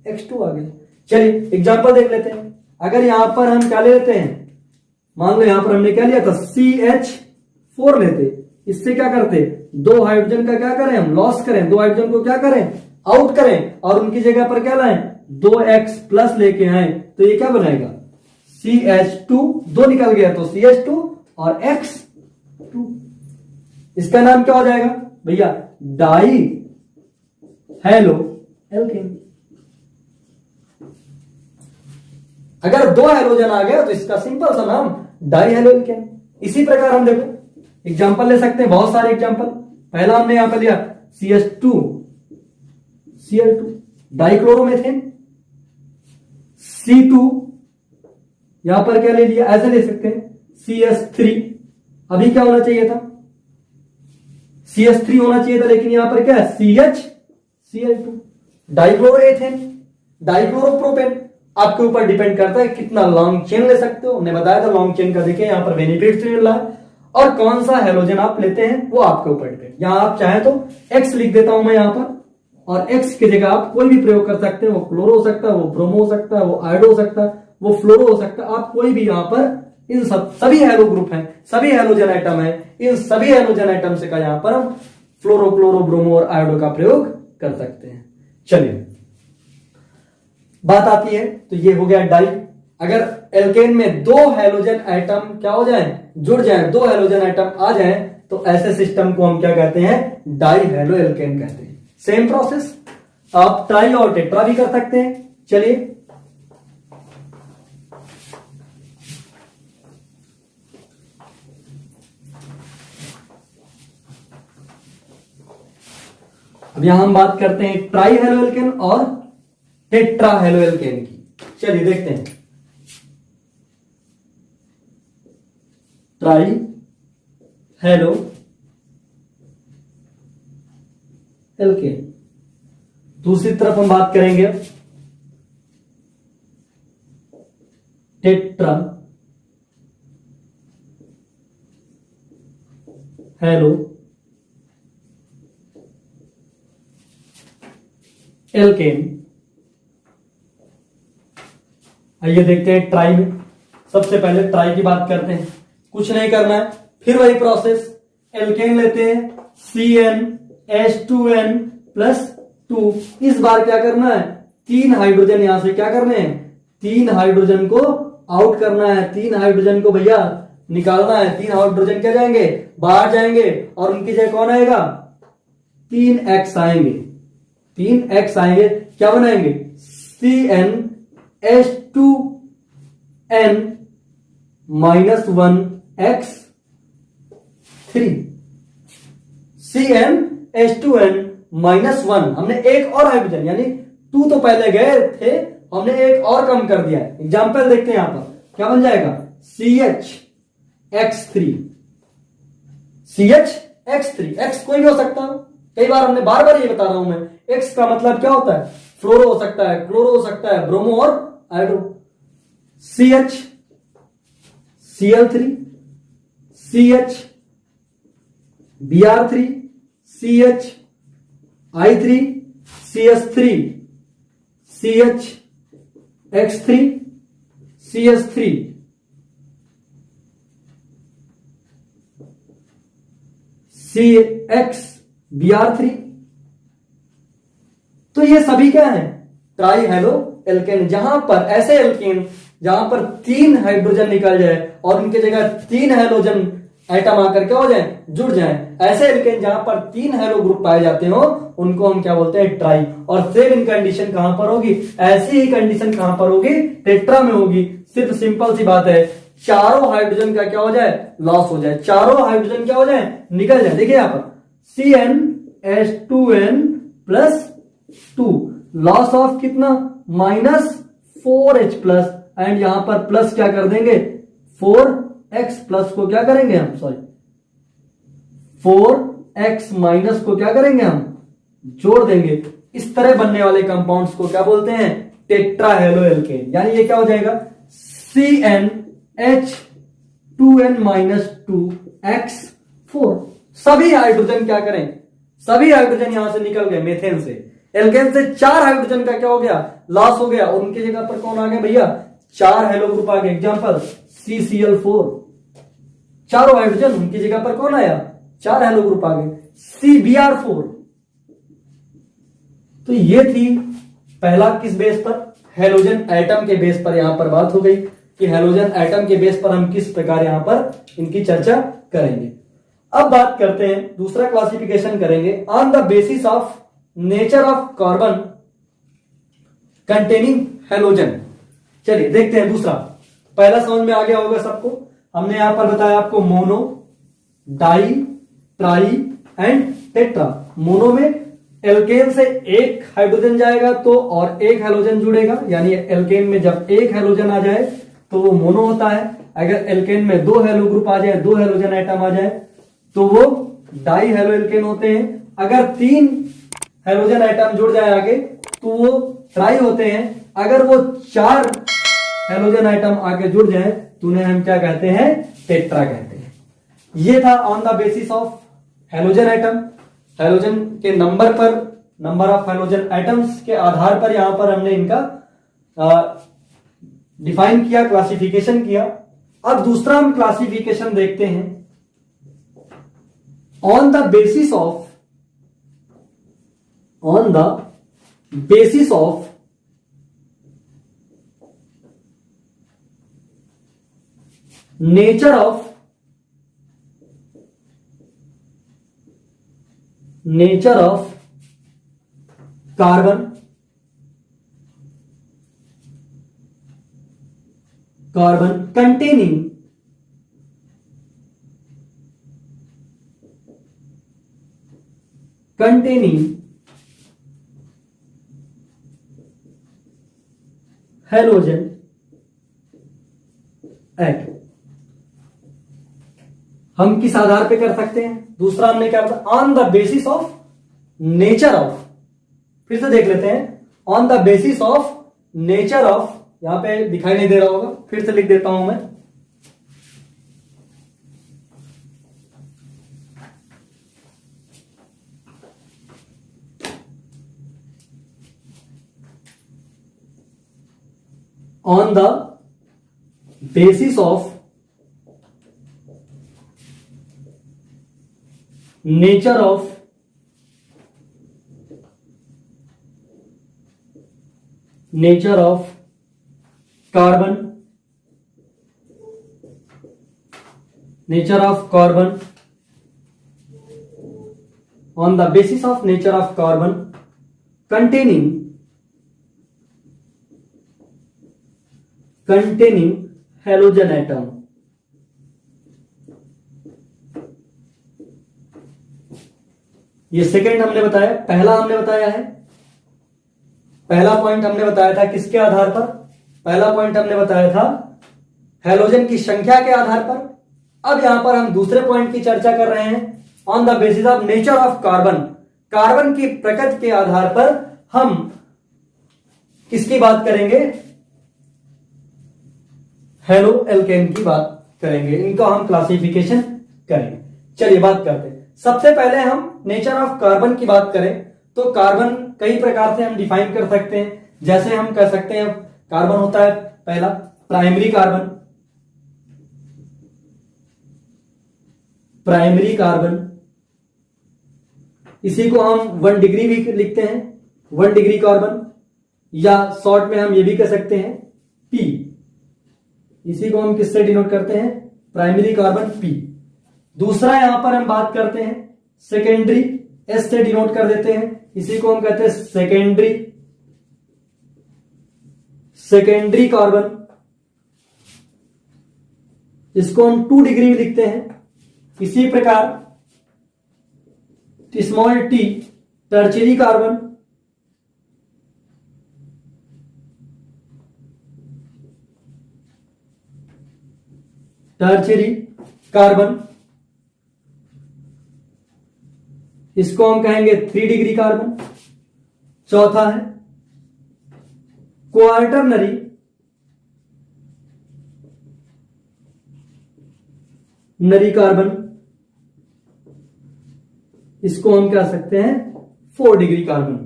X2 आ गया। चलिए एग्जांपल देख लेते हैं। अगर यहां पर हम क्या ले लेते हैं, मान लो यहां पर हमने क्या लिया था, CH4 लेते, इससे क्या करते, दो हाइड्रोजन का क्या करें हम, लॉस करें, दो हाइड्रोजन को क्या करें, आउट करें और उनकी जगह पर क्या लाएं, 2x+ लेके आए, तो ये क्या बनाएगा, CH2, दो निकल गया तो CH2 और X2। इसका नाम क्या हो जाएगा भैया, डाई हेलो एल्केन। अगर दो हाइड्रोजन आ गया तो इसका सिंपल सा नाम डाई हेलो एल्केन। इसी प्रकार हम देखो एग्जाम्पल ले सकते हैं, बहुत सारे एग्जाम्पल। पहला हमने यहां पर लिया CH2 Cl2 डाइक्लोरोमेथेन, C2 यहां पर क्या ले लिया, ऐसे ले सकते हैं CH3। अभी क्या होना चाहिए था, CH3 होना चाहिए था, लेकिन यहां पर क्या है Cl2 डाइक्लोरोएथेन, डाइक्लोरोप्रोपेन। आपके ऊपर डिपेंड करता है कितना लॉन्ग चेन ले सकते हो। हमने बताया था लॉन्ग चेन का, देखिए यहां पर बेनिफिट मिल रहा है। और कौन सा हेलोजन आप लेते हैं वो आपके ऊपर डिपेंड। यहां आप चाहे तो X लिख देता हूं मैं यहां पर, और X की जगह आप कोई भी प्रयोग कर सकते हैं। वो क्लोरो हो सकता है, वो ब्रोमो हो सकता है, वो आयोडो हो सकता है, वो फ्लोरो हो सकता है। आप कोई भी यहां पर, इन सभी हेलो ग्रुप हैं, सभी हेलोजन आइटम है, इन सभी हेलोजन आइटम से का यहां पर हम फ्लोरो, क्लोरो, ब्रोमो और आयोडो का प्रयोग कर सकते हैं। चलिए बात आती है, तो ये हो गया डाई। अगर एल्केन में दो हेलोजन आइटम क्या हो जाए, जुड़ जाए, दो हेलोजन आइटम आ जाए, तो ऐसे सिस्टम को हम क्या कहते हैं, डाई हेलो एल्केन कहते हैं। सेम प्रोसेस आप ट्राई और टेट्रा भी कर सकते हैं। चलिए अब यहां हम बात करते हैं ट्राई हेलो एल्केन और टेट्रा हेलो एल्केन की। चलिए देखते हैं। ट्राई हेलो एल्केन, दूसरी तरफ हम बात करेंगे टेट्रा हेलो एल्केन। आइए देखते हैं ट्राई में। सबसे पहले ट्राई की बात करते हैं, कुछ नहीं करना है, फिर वही प्रोसेस। एल्केन लेते हैं CnH2n+2। इस बार क्या करना है, 3 हाइड्रोजन यहां से क्या करने हैं, 3 हाइड्रोजन को आउट करना है, 3 हाइड्रोजन को भैया निकालना है। 3 हाइड्रोजन क्या जाएंगे, बाहर जाएंगे, और उनकी जगह कौन आएगा, 3x आएंगे। 3x आएंगे, क्या बनाएंगे, CnH2n-1x3। CnH2n-1, हमने एक और हाइड्रोजन, यानी 2 तो पहले गए थे, हमने एक और कम कर दिया है। एग्जाम्पल देखते हैं यहां पर क्या बन जाएगा, CHX3। CHX3, X कोई भी हो सकता है, कई बार हमने बार बार ये बता रहा हूं मैं। X का मतलब क्या होता है, फ्लोरो हो सकता है, क्लोरो हो सकता है, ब्रोमो और iodo. CH Cl3, CH Br3, CH I3, CH3 CH X3, CH3 CX Br3। तो ये सभी क्या है, ट्राई हेलो एल्केन। जहां पर ऐसे एल्केन जहां पर 3 हाइड्रोजन निकल जाए और उनकी जगह 3 हेलोजन आइटम आकर क्या हो जाए, जुड़ जाए, ऐसे एल्केन जहां पर 3 हेलो ग्रुप पाए जाते हो, उनको हम क्या बोलते हैं, ट्राई। और सेम इन कंडीशन कहां पर होगी, ऐसी ही कंडीशन कहां पर होगी, टेट्रा में होगी। सिर्फ सिंपल सी बात है, चारों हाइड्रोजन का क्या हो जाए, लॉस हो जाए, चारों हाइड्रोजन क्या हो जाए, निकल जाए। देखिए यहां पर CnH2n+2, लॉस ऑफ कितना, -4H+, एंड यहां पर प्लस क्या कर देंगे, 4x+ को क्या करेंगे हम, सॉरी 4x- को क्या करेंगे हम, जोड़ देंगे। इस तरह बनने वाले कंपाउंड्स को क्या बोलते हैं, टेट्रा हेलो एल्केन। यानी ये क्या हो जाएगा, CnH2n-2x4। सभी हाइड्रोजन क्या करें, सभी हाइड्रोजन यहां से निकल गए मेथेन से। एल्केन से 4 हाइड्रोजन का क्या हो गया, लॉस हो गया, और उनकी जगह पर कौन आ गया भैया, 4 हेलो ग्रुप आ गए। एग्जांपल CCl4, चारों हाइड्रोजन, उनकी जगह पर कौन आया, 4 हेलो ग्रुप आ गए। CBr4। तो ये थी पहला किस बेस पर, हेलोजन एटम के बेस पर यहां पर बात हो गई कि हेलोजन एटम के बेस पर हम किस प्रकार यहां पर इनकी चर्चा करेंगे। अब बात करते हैं, दूसरा क्लासिफिकेशन करेंगे on the basis of nature of carbon containing halogen. चलिए देखते हैं दूसरा। पहला समझ में आ गया होगा सबको, हमने यहां पर बताया आपको mono, di, tri and tetra. Mono में एल्केन से एक हाइड्रोजन जाएगा तो और एक हैलोजन जुड़ेगा, यानी एल्केन में जब एक हैलोजन आ जाए तो वो मोनो होता है। अगर एल्केन में दो हैलो ग्रुप आ जाए, दो हैलोजन आइटम आ जाए तो वो डाई हैलो एल्केन होते हैं। अगर तीन हैलोजन आइटम जुड़ जाए आगे तो वो ट्राई होते हैं। अगर वो चार हैलोजन आइटम आगे जुड़ जाए तो उन्हें हम क्या कहते हैं? टेट्रा कहते हैं। ये था on the basis of halogen item. Halogen के नंबर पर, नंबर ऑफ हैलोजन आइटम्स के आधार पर यहां पर हमने इनका डिफाइन किया, क्लासिफिकेशन किया। अब दूसरा हम क्लासिफिकेशन देखते हैं on the basis of nature of carbon containing halogen atom। हम किस आधार पे कर सकते हैं? दूसरा हमने क्या बताया? On the basis of nature of. फिर से देख लेते हैं, on the basis of nature of. यहां पे दिखाई नहीं दे रहा होगा, फिर से लिख देता हूं मैं। On the basis of nature of carbon, on the basis of nature of carbon containing halogen atom। ये सेकेंड हमने बताया। पहला हमने बताया है, पहला पॉइंट हमने बताया था किसके आधार पर? पहला पॉइंट हमने बताया था हैलोजन की संख्या के आधार पर। अब यहां पर हम दूसरे पॉइंट की चर्चा कर रहे हैं on the basis of nature of carbon. Carbon की प्रकृति के आधार पर हम किसकी बात करेंगे? हेलो एल्केन की बात करेंगे। इनका हम क्लासिफिकेशन करेंगे। चलिए बात करते हैं। सबसे पहले हम नेचर ऑफ कार्बन की बात करें तो कार्बन कई प्रकार से हम डिफाइन कर सकते हैं। जैसे हम कह सकते हैं कार्बन होता है पहला प्राइमरी कार्बन, इसी को हम 1 डिग्री भी लिखते हैं, 1 डिग्री कार्बन, या शॉर्ट में हम ये भी कह सकते हैं पी। इसी को हम किससे डिनोट करते हैं? Primary carbon P. दूसरा यहां पर हम बात करते हैं सेकेंडरी, एस से डिनोट कर देते हैं, इसी को हम कहते हैं सेकेंडरी कार्बन। इसको हम 2 डिग्री में लिखते हैं। इसी प्रकार स्मॉल टी टर्शियरी कार्बन, इसको हम कहेंगे 3 डिग्री कार्बन। चौथा है क्वार्टरनरी कार्बन, इसको हम कह सकते हैं 4 डिग्री कार्बन।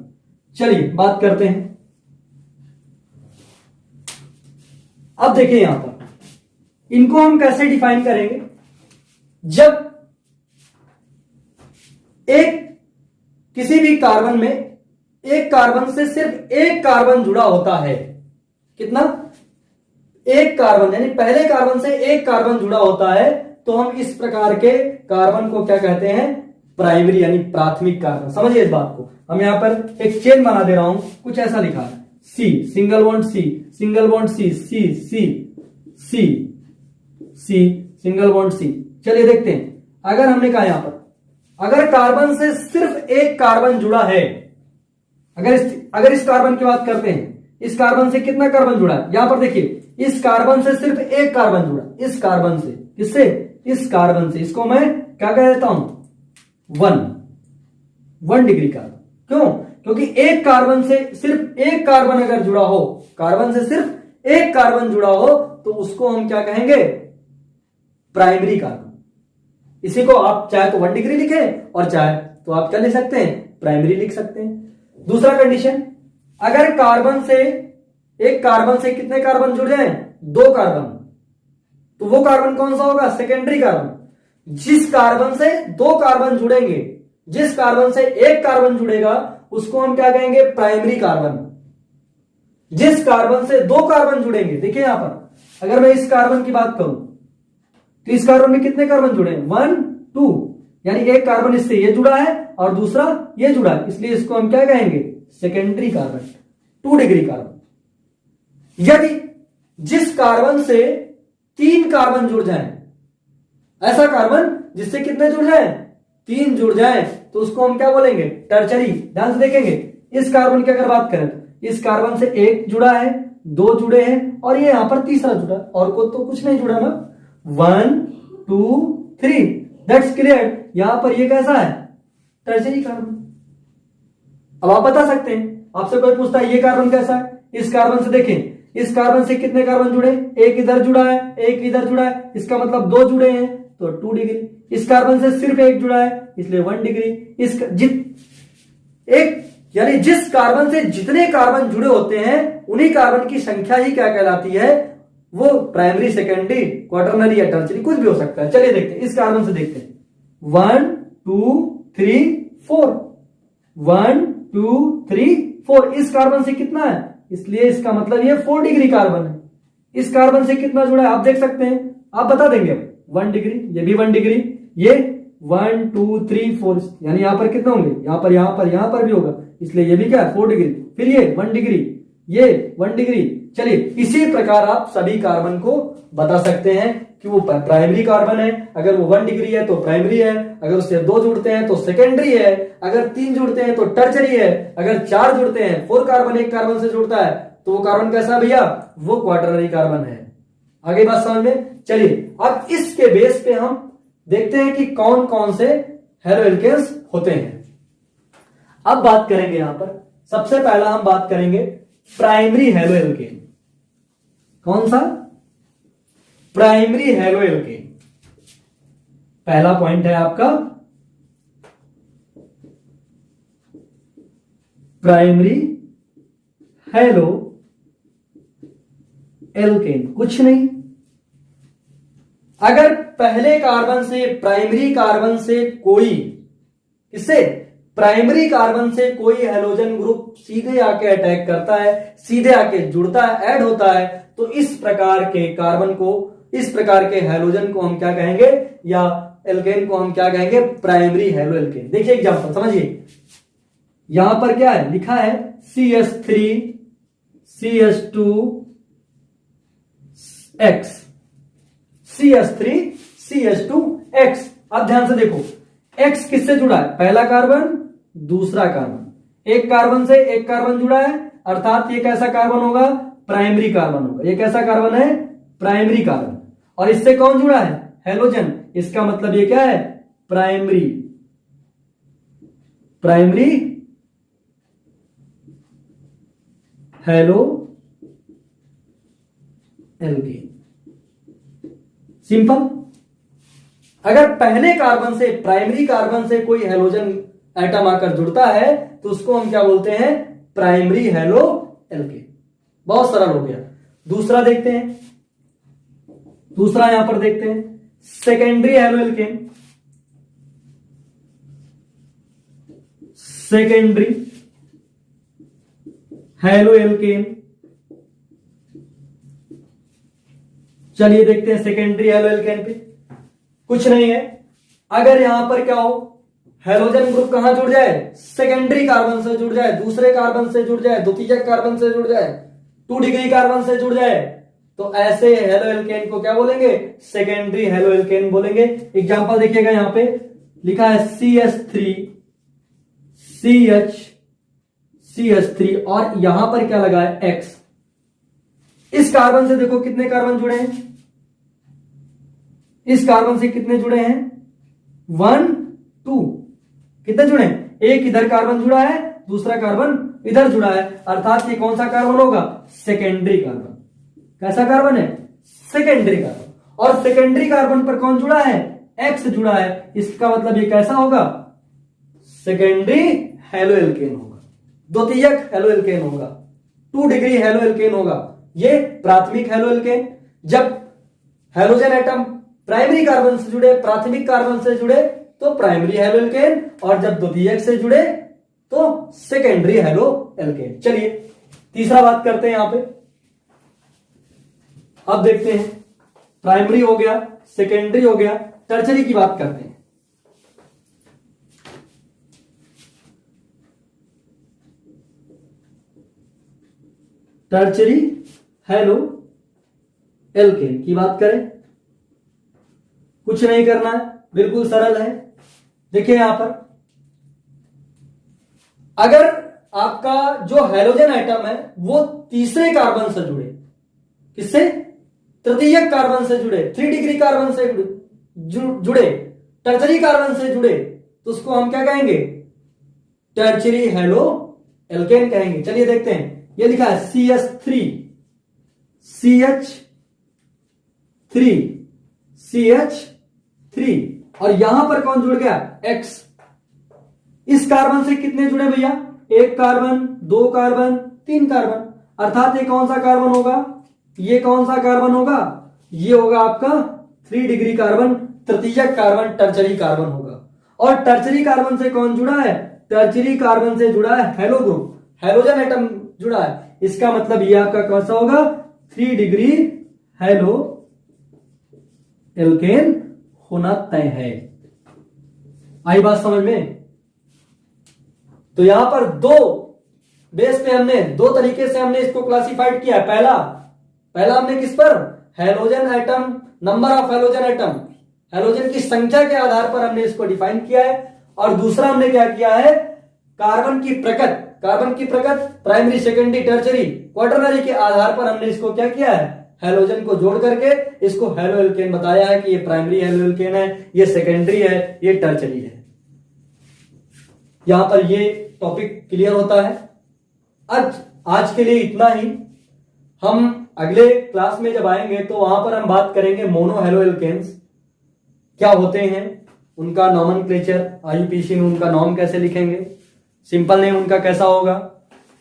चलिए बात करते हैं। अब देखिए यहां पर इनको हम कैसे डिफाइन करेंगे? जब किसी भी कार्बन में एक कार्बन से सिर्फ एक कार्बन जुड़ा होता है, कितना? एक कार्बन, यानी पहले कार्बन से एक कार्बन जुड़ा होता है, तो हम इस प्रकार के कार्बन को क्या कहते हैं? प्राइमरी यानी प्राथमिक कार्बन। समझिए इस बात को। हम यहां पर एक चेन बना दे रहा हूं, कुछ ऐसा लिखा है C single bond C single bond C C C C C single bond C. चलिए देखते हैं। अगर हमने कहा यहां पर अगर कार्बन से सिर्फ एक कार्बन जुड़ा है, अगर इस कार्बन की बात करते हैं, इस कार्बन से कितना कार्बन जुड़ा है, यहां पर देखिए इस कार्बन से सिर्फ एक कार्बन जुड़ा, इस कार्बन से, किससे, इस कार्बन से, इसको मैं क्या कह देता हूं, 1 डिग्री कार्बन। क्यों? क्योंकि एक कार्बन से सिर्फ एक कार्बन अगर जुड़ा हो, कार्बन से सिर्फ एक कार्बन जुड़ा हो तो उसको हम क्या कहेंगे, प्राइमरी कार्बन। इसी को आप चाहे तो 1 डिग्री लिखें और चाहे तो आप क्या लिख सकते हैं, प्राइमरी लिख सकते हैं। दूसरा कंडीशन, अगर कार्बन से एक कार्बन से कितने कार्बन जुड़ जाए, 2 कार्बन, तो वो कार्बन कौन सा होगा, सेकेंडरी कार्बन। जिस कार्बन से 2 कार्बन जुड़ेंगे, जिस कार्बन से एक कार्बन जुड़ेगा उसको हम क्या कहेंगे, प्राइमरी कार्बन। जिस कार्बन से 2 कार्बन जुड़ेंगे, देखिए यहां पर अगर मैं इस कार्बन की बात करूं तो इस कार्बन में कितने कार्बन जुड़े हैं, 1 2, यानी एक कार्बन इससे ये जुड़ा है और दूसरा ये जुड़ा है, इसलिए इसको हम क्या कहेंगे, सेकेंडरी कार्बन, 2 डिग्री कार्बन। यदि जिस कार्बन से 3 कार्बन जुड़ जाए, ऐसा कार्बन जिससे कितने जुड़ जाए, 3 जुड़ जाए, तो उसको हम क्या बोलेंगे, टर्चरी। ध्यान से देखेंगे इस कार्बन की अगर बात करें, इस कार्बन से 1 जुड़ा है, 2 जुड़े हैं और ये यहां पर तीसरा जुड़ा, और को तो कुछ नहीं जुड़ा ना, 1 2 3, दैट्स क्लियर। यहां पर ये कैसा है, टर्चरी कार्बन। अब आप बता सकते हैं, आपसे कोई पूछता है ये कार्बन कैसा है, इस कार्बन से देखें, इस कार्बन से कितने कार्बन जुड़े, एक इधर जुड़ा है, एक इधर जुड़ा है, इसका मतलब 2 जुड़े हैं तो 2 डिग्री। इस कार्बन से सिर्फ एक जुड़ा है इसलिए 1 डिग्री। यानी जिस कार्बन से जितने कार्बन जुड़े होते हैं उन्हीं कार्बन की संख्या ही क्या कहलाती है, वो प्राइमरी, सेकेंडरी, क्वाटरनरी या टर्चरी कुछ भी हो सकता है। चलिए देखते हैं, इस कार्बन से देखते हैं, 1 2 3 4, 1 2 3 4, इस कार्बन से कितना है, इसलिए इसका मतलब ये 4 डिग्री कार्बन है। इस कार्बन से कितना जुड़ा है आप देख सकते हैं, आप बता देंगे, 1 डिग्री, ये भी 1 डिग्री, ये 1 2 3 4, यानी यहां पर कितने होंगे, यहां पर भी होगा, इसलिए ये भी क्या है, 4 डिग्री, फिर ये 1 डिग्री, ये 1 डिग्री। चलिए इसी प्रकार आप सभी कार्बन को बता सकते हैं कि वो प्राइमरी कार्बन है, अगर वो 1 डिग्री है तो प्राइमरी है, अगर उससे 2 जुड़ते हैं तो सेकेंडरी है, अगर 3 जुड़ते हैं तो टर्चरी है, अगर 4 जुड़ते हैं, 4 कार्बन एक कार्बन से जुड़ता है तो वो कार्बन कैसा है भैया, वो क्वाटरनरी कार्बन है। आगे बात समझ में। चलिए अब इसके बेस पे हम देखते हैं कि कौन कौन से हेलो एल्केन्स होते हैं। अब बात करेंगे यहां पर, सबसे पहला हम बात करेंगे प्राइमरी हेलो एल्केन। कौन सा, प्राइमरी हेलो एल्केन। पहला पॉइंट है आपका प्राइमरी हेलो एल्केन। कुछ नहीं, अगर पहले कार्बन से, प्राइमरी कार्बन से कोई, किससे, प्राइमरी कार्बन से कोई हैलोजन ग्रुप सीधे आके अटैक करता है, सीधे आके जुड़ता है, ऐड होता है, तो इस प्रकार के कार्बन को, इस प्रकार के हैलोजन को हम क्या कहेंगे, या एल्केन को हम क्या कहेंगे, प्राइमरी हेलो एल्केन। देखिए एग्जांपल समझिए, यहां पर क्या है लिखा है, CH3 CH2X, CH3 CH2X। अब ध्यान से देखो, X किससे जुड़ा है, पहला कार्बन, दूसरा कार्बन, एक कार्बन से एक कार्बन जुड़ा है, अर्थात ये कैसा कार्बन होगा, प्राइमरी कार्बन होगा। ये कैसा कार्बन है, प्राइमरी कार्बन। और इससे कौन जुड़ा है, हेलोजन, इसका मतलब ये क्या है, प्राइमरी हेलो एल्केन। सिंपल। अगर पहले कार्बन से, प्राइमरी कार्बन से कोई हेलोजन एटम आकर जुड़ता है तो उसको हम क्या बोलते हैं, प्राइमरी हेलो एल्केन। बहुत सरल हो गया। दूसरा देखते हैं, दूसरा यहां पर देखते हैं, secondary halo alkane. Secondary halo alkane. चलिए देखते हैं सेकेंडरी हेलो एल्केन पे। कुछ नहीं है, अगर यहां पर क्या हो, हेलोजन ग्रुप कहां जुड़ जाए, सेकेंडरी कार्बन से जुड़ जाए, दूसरे कार्बन से जुड़ जाए, द्वितीयक कार्बन से जुड़ जाए, 2 डिग्री कार्बन से जुड़ जाए, तो ऐसे हेलो एल्केन को क्या बोलेंगे? सेकेंडरी हेलो एल्केन बोलेंगे। एग्जांपल देखिएगा, यहां पे लिखा है CH3 CH3 और यहां पर क्या लगा है? X। इस कार्बन से देखो कितने कार्बन जुड़े हैं? इस कार्बन से कितने जुड़े हैं? 1 2। कितने जुड़े हैं? एक इधर कार्बन जुड़ा है, दूसरा कार्बन इधर जुड़ा है, अर्थात ये कौन सा कार्बन होगा? Secondary carbon. कैसा कार्बन है? Secondary carbon. और सेकेंडरी कार्बन पर कौन जुड़ा है? X जुड़ा है। इसका मतलब ये कैसा होगा? सेकेंडरी हेलो एल्केन होगा, द्वितीयक हेलो एल्केन होगा, 2 डिग्री हेलो एल्केन होगा। ये प्राथमिक हेलो एल्केन। जब हेलोजन एटम प्राइमरी कार्बन से जुड़े, प्राथमिक कार्बन से जुड़े तो प्राइमरी हेलो एल्केन, और जब द्वितीयक से जुड़े तो सेकेंडरी हेलो एल्केन। चलिए तीसरा बात करते हैं यहां पे। अब देखते हैं, प्राइमरी हो गया, सेकेंडरी हो गया, टर्चरी की बात करते हैं। टर्चरी हेलो एल्केन की बात करें, कुछ नहीं करना है, बिल्कुल सरल है। देखिए यहां पर अगर आपका जो हेलोजन एटम है वो तीसरे कार्बन से जुड़े, किससे? तृतीयक कार्बन से जुड़े, 3 डिग्री कार्बन से जुड़े, टर्चरी कार्बन से जुड़े, तो उसको हम क्या कहेंगे? टर्चरी हेलो एल्केन कहेंगे। चलिए देखते हैं, ये लिखा है CH3 CH3 और यहां पर कौन जुड़ गया? X। इस कार्बन से कितने जुड़े भैया? 1 कार्बन, 2 कार्बन, 3 कार्बन, अर्थात ये कौन सा कार्बन होगा? ये कौन सा कार्बन होगा? ये होगा आपका 3 डिग्री कार्बन, तृतीयक कार्बन, टर्चरी कार्बन होगा। और टर्चरी कार्बन से कौन जुड़ा है? टर्चरी कार्बन से जुड़ा है हेलो ग्रुप, हेलोजन एटम जुड़ा है। इसका मतलब ये आपका कौन सा होगा? 3 डिग्री हेलो एल्केन होना तय है। आई बात समझ में? तो यहां पर 2 बेस पे हमने 2 तरीके से हमने इसको क्लासिफाइड किया है। पहला हमने किस पर? Halogen atom, number of halogen atom, halogen की संख्या के आधार पर हमने इसको डिफाइन किया है। और दूसरा हमने क्या किया है? कार्बन की प्रकृति प्राइमरी, सेकेंडरी, टर्चरी, क्वाटरनरी के आधार पर हमने इसको क्या किया है? हेलोजन को जोड़ करके इसको हेलो एल्केन बताया है कि ये प्राइमरी हेलो एल्केन है, ये सेकेंडरी है, ये टर्चरी है। यहां पर ये टॉपिक क्लियर होता है। आज के लिए इतना ही। हम अगले क्लास में जब आएंगे तो वहां पर हम बात करेंगे मोनो हेलो एल्केन्स क्या होते हैं, उनका नॉमेनक्लेचर, IUPAC में उनका नाम कैसे लिखेंगे, सिंपल नेम उनका कैसा होगा,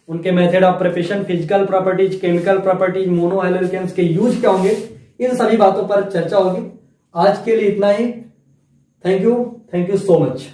उनके method of preparation, physical properties, chemical properties, mono halo alkanes के यूज क्या होंगे, इन सभी बातों पर चर्चा होगी। आज के लिए इतना ही। Thank you so much.